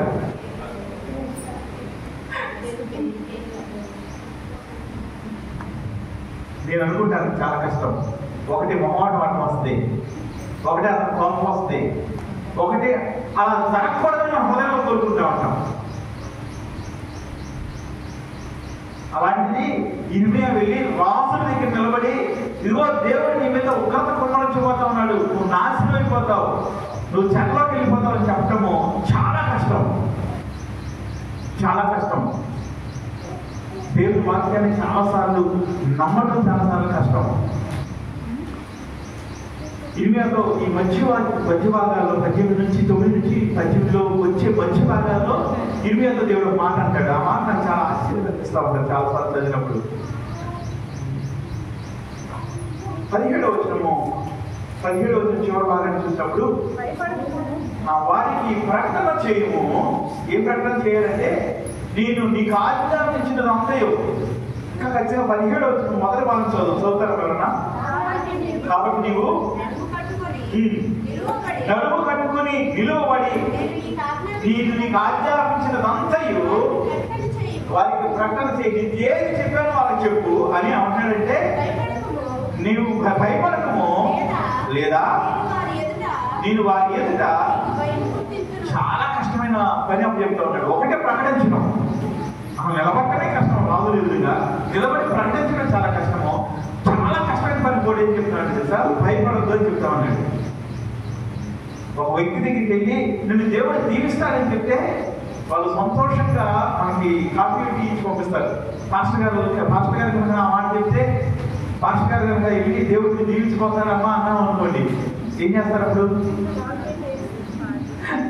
నేను అనుకుంటాను చాలా కష్టం. ఒకటి మొహమాటం వస్తుంది, ఒకటి అతను కోపం వస్తుంది, ఒకటి అలా జరగకూడదని మన హృదయంలో కోరుకుంటా ఉంటాం. అలాంటిది ఇర్మియా వెళ్ళి రాజుల దగ్గర నిలబడి, ఇదిగో దేవుడు నీ మీద ఉగ్రత కుమ్మరించిపోతా ఉన్నాడు, నువ్వు నాశనం అయిపోతావు, నువ్వు చెట్లోకి వెళ్ళిపోతావు అని చెప్పటము చాలా కష్టం, చాలా కష్టం. దేవుని వాక్యాన్ని చాలాసార్లు నమ్మటం చాలాసార్లు కష్టం. ఇర్మియాతో ఈ మధ్య భాగాల్లో 18 నుంచి 9 నుంచి 18లో వచ్చే మధ్య భాగాల్లో ఇర్మియాతో దేవుడు మాట అంటాడు. ఆ మాట నాకు చాలా ఆశ్చర్యం అనిపిస్తూ ఉంటాడు చాలాసార్లు చదివినప్పుడు. 17వ వచనం చివరి భాగాన్ని చూసినప్పుడు, వారికి ప్రకటన చేయము. ఏం ప్రకటన చేయాలంటే, నేను నీకు ఆజ్ఞాపించినది అంతయో. ఇంకా ఖచ్చితంగా 17వ వచనం మొదటి భాగం చదువుతారు ఎవరన్నా? కాబట్టి నీవు నడుము కట్టుకుని నిలువబడి నీకు ఆజ్ఞాపించినదంతయు వారికి ప్రకటన చేయి. ఏది చెప్పానో వాళ్ళకి చెప్పు అని అంటాడంటే, నీవు భయపడకము, లేదా నేను వారి ఎదుట చాలా కష్టమైన పని అప్పు చెప్తూ ఉంటాడు. ఒకటే ప్రకటించడం, నిలబడటమే కష్టం, రాజులు ఎదురుగా నిలబడి ప్రకటించడం చాలా కష్టము. చాలా కష్టమైన పని కూడా ఏం చెప్తున్నాడు తెలుసా? భయపడద్దు అని చెప్తా ఉన్నాడు. ఒక వ్యక్తి దగ్గరికి వెళ్ళి నిన్ను దేవుడు దీవిస్తాడని చెప్తే వాళ్ళు సంతోషంగా మనకి కాఫీ టీ ఇచ్చి పంపిస్తారు. పాస్టర్ గారు కనుక ఆ మాట చెప్తే, పాస్టర్ గారు కనుక వెళ్ళి దేవుడిని దీవించిపోతారమ్మా అన్నాం అనుకోండి, ఏం చేస్తారు? అప్పుడు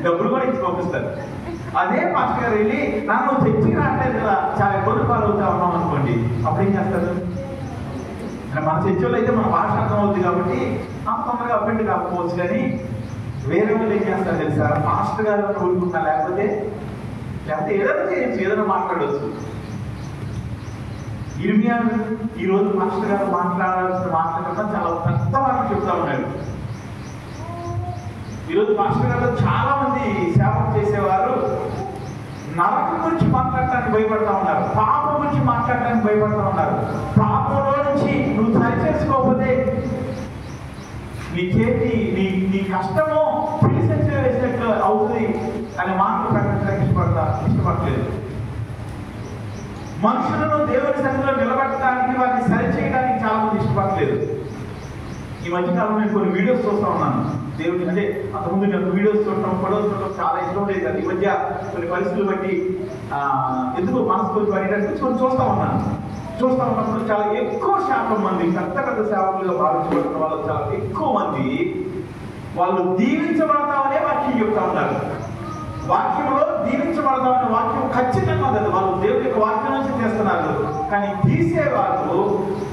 డబ్బులు కూడా ఇచ్చి పంపిస్తారు. అదే పాస్టర్ గారు వెళ్ళి నన్ను చర్చికి రావట్లేదు కదా, చాలా ఇబ్బందులు పాలవుతా ఉన్నాం అనుకోండి, అప్పుడు ఏం చేస్తారు? మన చర్చలో అయితే మన భాష అర్థం అవుతుంది కాబట్టి తొందరగా అప్పెంట్ కాకపోవచ్చు, కానీ వేరే వాళ్ళు ఏం చేస్తారు తెలుసా? పాస్టర్ గారు ఊరుకుంటా, లేకపోతే ఏదైనా చేయొచ్చు, ఏదైనా మాట్లాడవచ్చు. ఇర్మియా ఈరోజు పాస్టర్ గారు మాట్లాడాల్సిన మాట్లాడకుండా చాలా పెద్ద మాటలు చెప్తా ఉన్నాడు. ఈరోజు పాస్టర్ గారు చాలా మంది సేవలు చేసేవారు నరకం గురించి మాట్లాడటానికి భయపడతా ఉన్నారు, పాపం గురించి మాట్లాడటానికి భయపడతా ఉన్నారు. పాపంలో నుంచి నువ్వు సరి చేసుకోకపోతే నీ చేతి నీ కష్టము పిలిసెంచి వేసినట్లు అవుతుంది అనే మాటలు ప్రకటించడానికి ఇష్టపడలేదు. మనుషులను దేవుని సన్నిధిలో నిలబెట్టడానికి, వారిని సరి చేయడానికి చాలా మంది ఇష్టపడలేదు. ఈ మధ్యకాలంలో నేను కొన్ని వీడియోస్ చూస్తూ ఉన్నాను. దేవుని అంటే అంతకుముందు నేను వీడియోస్ చూడటం, ఫోటోస్ చూడటం చాలా ఇష్టం లేదు. ఈ మధ్య కొన్ని పరిస్థితులు బట్టి ఎందుకు మనసు పడేటట్టు చూస్తూ ఉన్నప్పుడు చాలా ఎక్కువ శాతం మంది పెద్ద సేవకులుగా భావించబడుతున్న వాళ్ళు చాలా ఎక్కువ మంది వాళ్ళు దీవించబడతామనే వాక్యం చెప్తా ఉన్నారు. వాక్యంలో దీవించబడతామని వాక్యం ఖచ్చితంగా ఉంది. వాళ్ళు దేవుడి యొక్క వాక్యం నుంచి చేస్తున్నారు. కానీ తీసేవారు,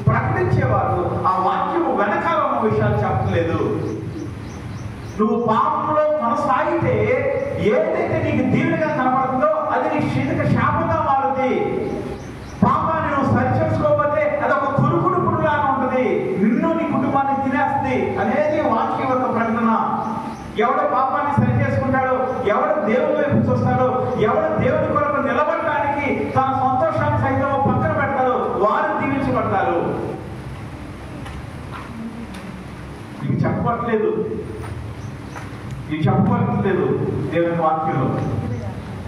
ప్రకటించేవారు ఆ వాక్యం వెనకాల ఉన్న విషయాలు చెప్పలేదు. నువ్వు పాపంలో కొనసాగితే ఏదైతే నీకు దీవెనగా కనబడుతుందో అది నీ శీతక శాపంగా మారుతుంది. పాపాన్ని నువ్వు సరి చేసుకోకపోతే అది ఒక కురుకుడు పురుగులాగా ఉంటుంది, నిన్ను నీ కుటుంబాన్ని తినేస్తుంది అనేది వాక్యం యొక్క ప్రకటన. ఎవడు పాపాన్ని సరి చేసుకుంటాడో, ఎవడు దేవుని వైపు చూస్తాడో, ఎవడు దేవుని కొరకు నిలబడటానికి తన సంతోషాన్ని సైతం పక్కన పెడతాడో వారు దీవించబడతారు. ఇది చెప్పట్లేదు దేవుని వాక్యంలో.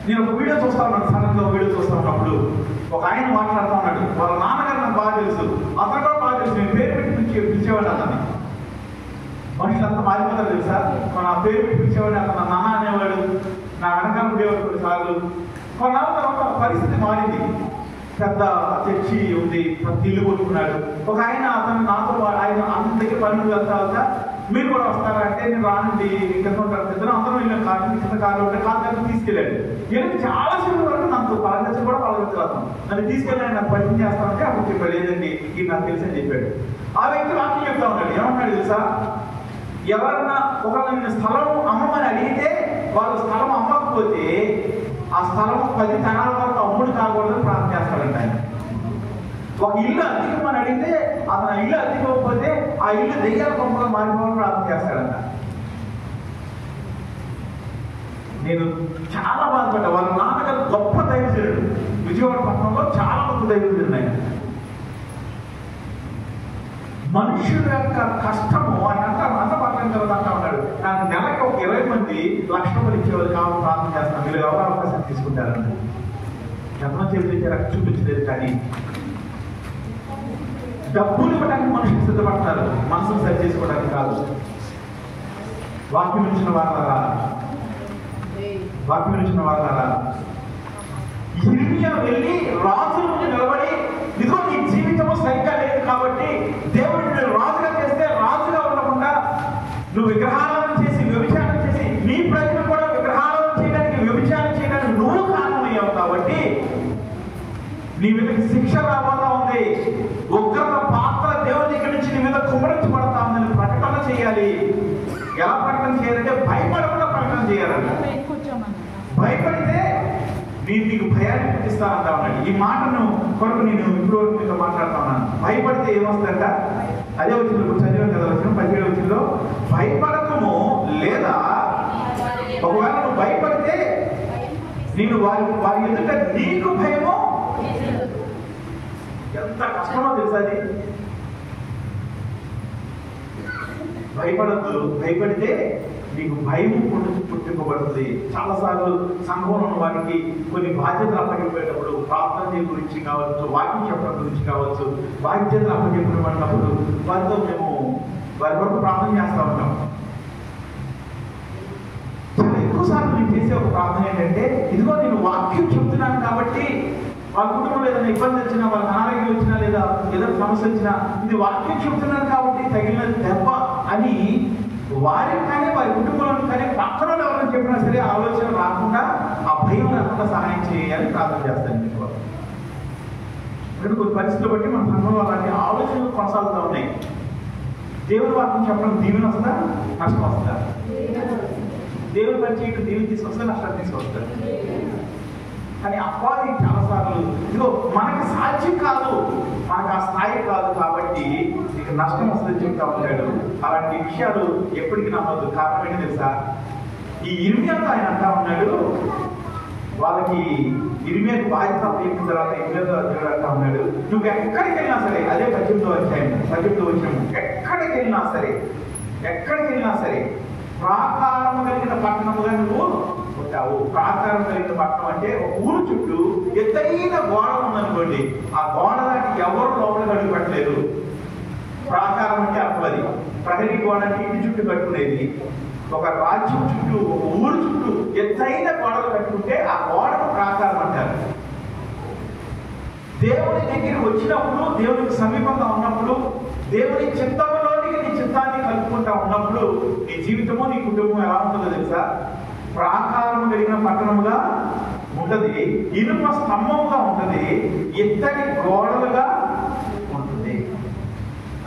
నేను ఒక వీడియో చూస్తా ఉన్నాను, సడన్గా వీడియో చూస్తా ఉన్నప్పుడు ఒక ఆయన మాట్లాడుతూ ఉన్నాడు. వాళ్ళ నాన్నగారు నాకు బాగా తెలుసు, అతను కూడా బాగా తెలుసు. నేను పేరు పెట్టి పిలిచేవాడు అతన్ని. మనుషులంతా మారిపోతారు తెలుసా. మన పేరు పెట్టి పిలిచేవాడు, అతను నాన్న అనేవాడు, నా వెనకాల ఉండేవాడు. కొన్నిసార్లు కొన్నాళ్ళ తర్వాత పరిస్థితి మారింది. పెద్ద చర్చి ఉంది, ప్రతి ఇల్లు కొట్టుకున్నాడు. ఒక ఆయన అతను నాతో ఆయన అందరి దగ్గర పనులు వెళ్తా మీరు కూడా వస్తారా అంటే నేను రానండి, కింద ఉంటారు ఇద్దరు అందరం వెళ్ళాం. కింద కారు ఉంటే కారు దగ్గర తీసుకెళ్ళాడు. నేను చాలా సేపు వరకు నాకు పలకరించి కూడా పలకరించలేదు. నన్ను తీసుకెళ్ళాను, నాకు పరిచయం చేస్తానంటే అప్పుడు చెప్పాడు లేదండి ఇది నాకు తెలిసి అని చెప్పాడు. ఆ వ్యక్తి వాక్యం చెప్తా ఉన్నాడు. ఏమన్నాడు తెలుసా, ఎవరన్నా ఒకవేళ నేను స్థలం అమ్మమని అడిగితే వాళ్ళు స్థలం అమ్మకపోతే ఆ స్థలం 10 తరాల వరకు అమ్ముడు కాకూడదని ప్రార్థన చేస్తాడంట ఆయన. ఒక ఇల్లు అద్దెకమని అడిగితే అతను ఇల్లు అద్దెకోకపోతే ఆ ఇల్లు దెయ్యాల పంపగా మారిపోవాలని ప్రార్థన చేస్తాడంట. నేను చాలా బాధపడ్డా. వాళ్ళ నాన్నగారు గొప్ప దైవజనుడు, విజయవాడ పట్టణంలో చాలా గొప్ప దైవజనుడు ఆయన. మనుషుల యొక్క కష్టము ఆయన అంతా పక్కన తర్వాత అంటా ఉన్నాడు, నాకు నెలకి ఒక 20 మంది లక్షలు ఇచ్చేవాళ్ళు కావాలి ప్రార్థన చేస్తాను, మీరు ఎవరు అవకాశం తీసుకుంటారని. ఎంతో చేసి చూపించలేదు. కానీ డబ్బులు ఇవ్వడానికి మనుషులు సిద్ధపడతారు, మనసును సరి చేసుకోవడానికి కాదు. వాక్యం ఇచ్చిన వాళ్ళారా ఇర్మియా వెళ్ళి రాజు నుండి నిలబడి, ఇదిగో నీ జీవితము సరిగ్గా లేదు కాబట్టి దేవుడు నేను రాజుగా చేస్తే రాజుగా ఉండకుండా నువ్వు విగ్రహాలను చేసి వ్యభిచారం చేసి నీ ప్రజలు కూడా విగ్రహాలను చేయడానికి వ్యభిచారం చేయడానికి నువ్వు కారణమయ్యావు కాబట్టి నీ మీద శిక్ష రాబోతా ఉంది. ఉగ్రత పాత్ర దేవుని దగ్గర నుంచి నీ మీద కుమరించబడతా ఉందని ప్రకటన చేయాలి. ఎలా ప్రకటన చేయాలంటే భయపడకుండా ప్రకటన చేయాలంట. భయపడితే నీకు భయాన్ని పుట్టిస్తానంటా ఉన్నాడు. ఈ మాటను కొరకు నేను ఇప్పుడు మీతో మాట్లాడుతా ఉన్నాను. భయపడితే ఏమొస్తుందంట, అదే వచ్చింది ఇప్పుడు చదివాం కదా, వచ్చిన 17 వచ్చిందో భయపడకము, లేదా ఒకవేళ నువ్వు భయపడితే నేను వారి ఎదుట నీకు భయమో. ఎంత కష్టమో తెలుసా అది. భయపడద్దు, భయపడితే నీకు భయం పుట్టింపబడుతుంది. చాలాసార్లు సంఘంలో ఉన్న వారికి కొన్ని బాధ్యతలు అప్పగిపోయేటప్పుడు ప్రార్థన గురించి కావచ్చు, వాక్యం చెప్పడం గురించి కావచ్చు, బాధ్యతలు అప్పగిపోయినప్పుడు వారితో మేము వారి వరకు ప్రార్థన చేస్తూ ఉంటాం. చాలా ఎక్కువసార్లు నేను చేసే ఒక ప్రార్థన ఏంటంటే, ఇదిగో నేను వాక్యం చెప్తున్నాను కాబట్టి వాళ్ళ కుటుంబంలో ఏదైనా ఇబ్బంది వచ్చినా, వాళ్ళకి అనారోగ్యం వచ్చినా, లేదా ఏదైనా సమస్య వచ్చినా ఇది వాక్యం చెప్తున్నాను కాబట్టి తగిన దెబ్బ అని వారికి కానీ వారి కుటుంబంలో కానీ పక్కన ఎవరైనా చెప్పినా సరే ఆలోచన రాకుండా ఆ భయం రాకుండా సహాయం చేయాలని ప్రార్థన చేస్తాను. ఎందుకంటే కొన్ని పరిస్థితులు బట్టి మన సంఘంలో అలాంటి ఆలోచనలు కొనసాగుతూ ఉన్నాయి. దేవుడి వాక్యం చెప్పడం దీవెన వస్తుందా, నష్టం వస్తుందా? దేవుడి పని చేయడం దీవెన తీసుకొస్తా, నష్టాన్ని తీసుకొస్తారు. కానీ అపవాది చాలాసార్లు ఇదిగో మనకి సాధ్యం కాదు, మనకు ఆ స్థాయి కాదు కాబట్టి నీకు నష్టం వస్తుంది చెప్తా ఉంటాడు. అలాంటి విషయాలు ఎప్పటికీ నమ్మద్దు. కారణం ఏంటి తెలుసా, ఈ ఇర్మియాతో ఆయన అంటా ఉన్నాడు, వాళ్ళకి ఇర్మియాకి బాధ్యత అయిన తర్వాత ఇర్మియాతో దేవుడు అంటా ఉన్నాడు, నువ్వు ఎక్కడికి వెళ్ళినా సరే, అదే 18వ వచ్చినాము, ఎక్కడికి వెళ్ళినా సరే ప్రాకారం కలిగిన పట్టణముగా నువ్వు ఉంటావు. ప్రాకారం కలిగిన పట్టణం అంటే ఒక ఊరు చుట్టూ ఎత్తైన గోడ ఉందనుకోండి, ఆ గోడ దానికి ఎవరు లోపలికి అడుగు పెట్టలేదు. ప్రాకారం అంటే అప్పది, ప్రహరీ గోడ అంటే ఇంటి చుట్టూ కట్టుకునేది. ఒక రాజ్యం చుట్టూ, ఒక ఊరు చుట్టూ ఎత్తైన గోడలు కట్టుకుంటే ఆ గోడకు ప్రాకారం అంటారు. దేవుని దగ్గరికి వచ్చినప్పుడు, దేవునికి సమీపంగా ఉన్నప్పుడు, దేవుని చిత్తంలోనికి నీ చిత్తాన్ని కలుపుకుంటా ఉన్నప్పుడు నీ జీవితము నీ కుటుంబం ఎలా ఉంటుందో తెలుసా? ప్రాకారం కలిగిన పట్టణముగా ఉంటది, ఇనుప స్తంభముగా ఉంటది, ఇత్తడి గోడలుగా ఉంటుంది.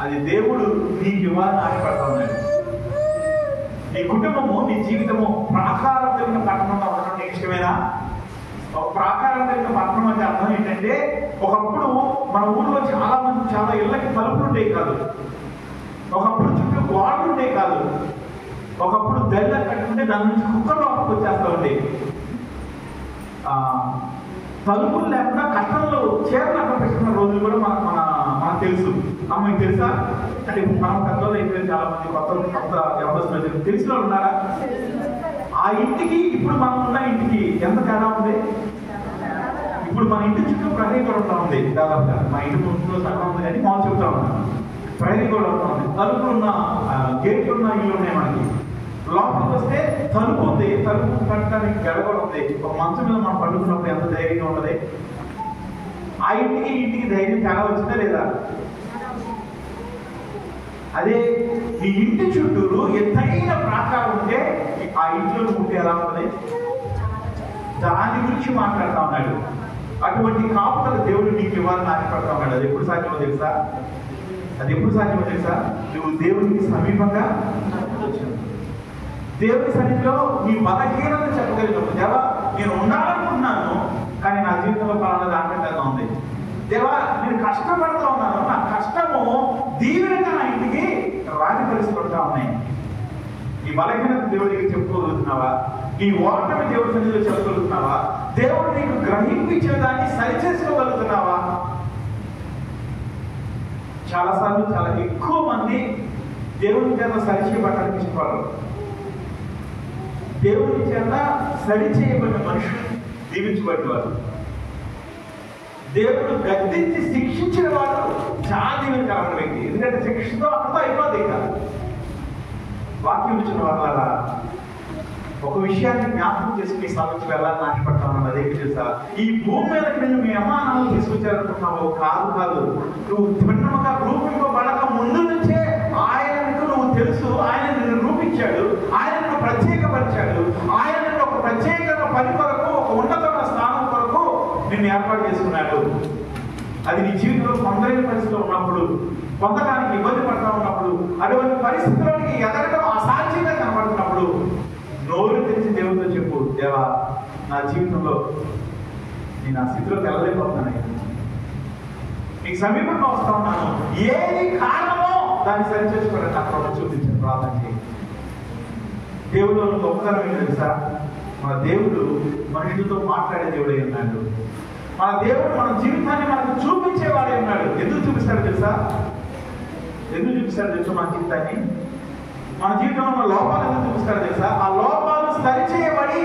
అది దేవుడు నీకు ఇవ్వాలని ఆశపడతా ఉన్నాడు. నీ కుటుంబము, నీ జీవితము ప్రాకారం కలిగిన పట్టణంగా ఉండడం నీకు ఇష్టమేనా? ఒక ప్రాకారం కలిగిన పట్టణం అంటే అర్థం ఏంటంటే, ఒకప్పుడు మన ఊళ్ళో చాలా మంది చాలా ఇళ్ళకి తలుపులు ఉండేవి కాదు, ఒకప్పుడు చుట్టూ గోడలు ఉండేవి కాదు, ఒకప్పుడు దళ్ళ కట్టుకుంటే దాని నుంచి కుక్కలు లోపలికి వచ్చేస్తూ ఉండేవి. తలుపులు లేకుండా కట్టంలో చీరలు అక్కడ పెట్టుకున్న రోజులు కూడా మనకు తెలుసు. మీకు తెలుసా? అంటే మనం కట్టలో అయిపోయింది, చాలా మంది కొత్త ఎవరు తెలిసిన వాళ్ళు ఉన్నారా? ఆ ఇంటికి ఇప్పుడు మనం ఉన్న ఇంటికి ఎంత తేడా ఉంది? ఇప్పుడు మన ఇంటి చుట్టూ ప్రహరీ కూడా ఉంటా ఉంది. దాదాపుగా మా ఇంటి ముందు సగం ఉంది కానీ మాకు చెబుతా ఉన్నాను, ప్రహరీ కూడా ఉంటా ఉంది. తలుపులు ఉన్న గేట్లు ఉన్న ఇల్లు ఉన్నాయి మనకి. లోపలికి వస్తే తలుపు ఉంది, తలుపు కట్టడానికి గడ కూడా ఉంది. ఒక మంచం మీద మనం పండుకున్నప్పుడు ఎంత ధైర్యంగా ఉంటుంది. ఆ ఇంటికి ధైర్యం చాలా వచ్చిందా లేదా? అదే ఈ ఇంటి చుట్టూరు ఎత్తైన ప్రాకారం ఉంటే ఆ ఇంట్లో ఉంటే ఎలా ఉంటుంది? దాని గురించి మాట్లాడుతూ ఉన్నాడు. అటువంటి కాపుదల దేవుడు నీకు ఇవ్వాలని ఆశపడతా ఉన్నాడు. అది ఎప్పుడు సాధ్యమో తెలుసా? నువ్వు దేవుడికి సమీపంగా దేవుని సన్నిధిలో నీ బలహీనత చెప్పగలిగినప్పుడు, దేవా నేను ఉండాలనుకుంటున్నాను కానీ నా జీవితంలో పలానా దాంట్లో ఉంది, దేవా నేను కష్టపడుతూ ఉన్నాను, నా కష్టము దీవెనగా నా ఇంటికి రాజపరిచిపడుతూ ఉన్నాయి. నీ బలహీనత దేవుడికి చెప్పుకోగలుగుతున్నావా? నీ ఓటమి దేవుడి సన్నిధిలో చెప్పగలుగుతున్నావా? దేవుడు నీకు గ్రహింపించేదాన్ని సరిచేసుకోగలుగుతున్నావా? చాలాసార్లు చాలా ఎక్కువ మంది దేవుని చేత సరిచేయబడటానికి ఇష్టపడరు. దేవుని చేత సరిచేయబడిన మనుషులు దీవించబడ్డవారు. దేవుడు గద్దించి శిక్షించిన వాడు చాలా దీవెనకరమైన వ్యక్తి. ఎందుకంటే శిక్షతో అక్కడతో అయిపోద్ది. కాదు వాక్యం ఇచ్చిన వాళ్ళ ఒక విషయాన్ని జ్ఞాపకం చేసుకుని సాధించి వెళ్ళాలని ఆశపడతా ఉన్నాను. అదే తెలుసా? ఈ భూమి మీదకి నేను మీ అమ్మా నాన్న తీసుకొచ్చారనుకుంటున్నావు. కాదు, నువ్వు భిన్నముగా రూపింపబడక ముందు నుంచే ఆయనకు నువ్వు తెలుసు. ఆయన నిన్ను రూపించాడు, ఆయన నిన్ను ప్రత్యేకపరిచాడు, ఆయన నిన్ను ఒక ప్రత్యేకమైన పని కొరకు, ఒక ఉన్నతమైన స్థానం కొరకు నిన్ను ఏర్పాటు చేసుకున్నాడు. అది నీ జీవితంలో పొందలేని పరిస్థితిలో ఉన్నప్పుడు, పొందడానికి ఇబ్బంది పడతా ఉన్నప్పుడు, అటువంటి పరిస్థితుల్లోకి ఎదగడం అసాధ్యంగా కనబడుతున్నప్పుడు నోరు తెరిచి దేవుడితో చెప్పు, దేవా నా జీవితంలో నేను ఆ స్థితిలోకి వెళ్ళలేకపోతున్నాను, నీకు సమీపంగా వస్తా ఉన్నాను, ఏది కారణమో దాన్ని సరిచేసుకోవడానికి అక్కడ చూపించాను. ప్రార్థన చేయి. దేవుడు గొప్పతనం ఏంటి తెలుసా? మన దేవుడు మనుషులతో మాట్లాడే దేవుడే ఉన్నాడు. మన దేవుడు మన జీవితాన్ని మనకు చూపించేవాడే ఉన్నాడు. ఎందుకు చూపిస్తాడు తెలుసా? మన జీవితాన్ని, మన జీవితంలో ఉన్న లోపాలు ఎందుకు చూపిస్తాడు తెలుసా? ఆ లోపాలు సరిచేయబడి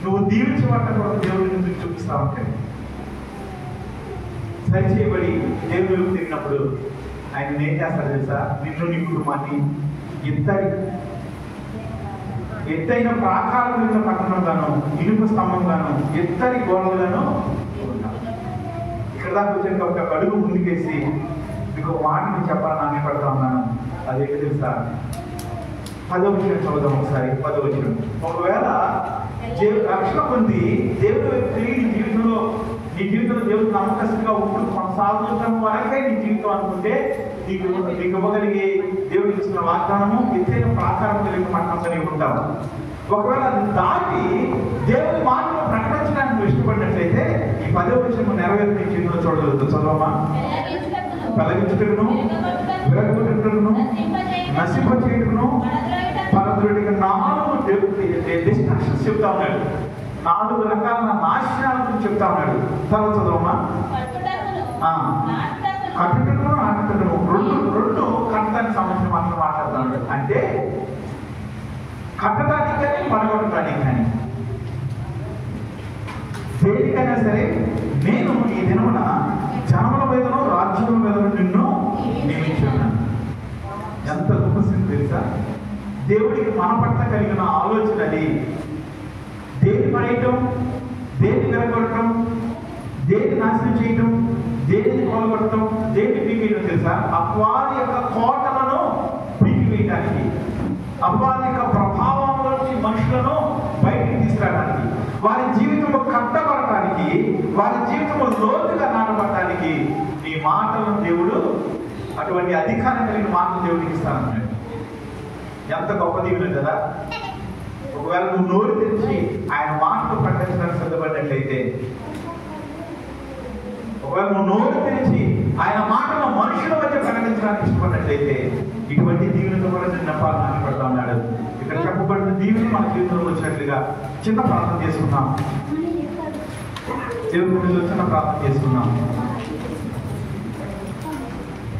నువ్వు దీవించబడ్డ కొరకు దేవుడిని ఎందుకు చూపిస్తా ఉంటాడు. సరిచేయబడి దేవుడు తిరిగినప్పుడు ఆయన ఏం చేస్తాడు తెలుసా? నిన్ను నీ కుటుంబాన్ని ఎత్తైన ప్రాకారం యొక్క పట్టణంగాను, ఇనుప స్తంభంగాను, ఎత్తడి గోడలుగాను. ఇక్కడ దాకా వచ్చాక ఒక అడుగు ముందుకేసి మీకు ఒక మాట నేను చెప్పాలని ఆశపడతా ఉన్నాను. అదేంటి తెలుసా? 10వ వచనం చదువుదాం ఒకసారి. 10వ వచనం. ఒకవేళ రక్షణ పొంది దేవుడు తిరిగి నీ జీవితంలో దేవుడు నమ్మకస్తుగా ఇప్పుడు కొనసాగుతున్న వరకే నీ జీవితం అనుకుంటే నీకు ఇవ్వగలిగే దేవుడు ఇచ్చిన వాగ్దానము ఎత్తైన ప్రాకారం కలిగిన పట్టణం కలిగి ఉంటాము. ఒకవేళ అది దాటి దేవుని మాటను ప్రకటించడానికి ఇష్టపడినట్లయితే ఈ 10వ వచనం నెరవేర్పు నీ జీవితంలో చూడగలుగుతాం. చదవమా? పెళ్ళగించుటకును, విరగొట్టుటకును, నశింపచేయుటకును, పరద్రోడికి 4 డిస్ట్రాక్షన్స్ చెప్తా ఉన్నాడు. 4 రకాల నాశనాల గురించి చెప్తా ఉన్నాడు. తర్వాత చదవమా? కట్టుటకును, నాటుటకును, రెండు కట్టడానికి సంబంధించిన మాటలు మాట్లాడుతున్నాడు. అంటే కట్టడానికి కానీ పడగొట్టడానికి కానీ దేనికైనా సరే నేను ఈ దినమున జనముల మీదను రాజ్యముల మీదను నిన్ను నియమించున్నాను. ఎంత గొప్ప స్థితి తెలుసా? దేవుడికి మన పట్ల కలిగిన ఆలోచన అది. దేని పడేయటం, దేని విరగొట్టడం, దేని నాశనం చేయటం, దేనిని కొలగొట్టడం, దేని పీకేయడం తెలుసా? అపవాది యొక్క కోటలను పీకివేయటానికి, అపవాది యొక్క ప్రభావంలోంచి మనుషులను బయట వారి జీవితంలో లోతుగా నాటబడటానికి నీ మాటలను దేవుడు అటువంటి అధికారం కలిగిన మాటలు దేవుడికి ఇస్తానన్నాడు. ఎంత గొప్ప దీవెన కదా. ఒకవేళ నువ్వు నోరు తెరిచి ఆయన మాటలు ప్రకటించడానికి సిద్ధపడినట్లయితే, ఒకవేళ నువ్వు నోరు తెరిచి ఆయన మాటలు మనుషుల మధ్య ప్రకటించడానికి ఇష్టపడినట్లయితే ఇటువంటి దీవెనతో కూడా నేను నమ్మాలని ఆశపడతా ఉన్నాడు. ఇక్కడ చెప్పబడిన దీవెన మన జీవితంలో వచ్చినట్లుగా చిన్న ప్రార్థన చేసుకున్నాం. దేవుడి చిన్న ప్రార్థన చేసుకున్నాం.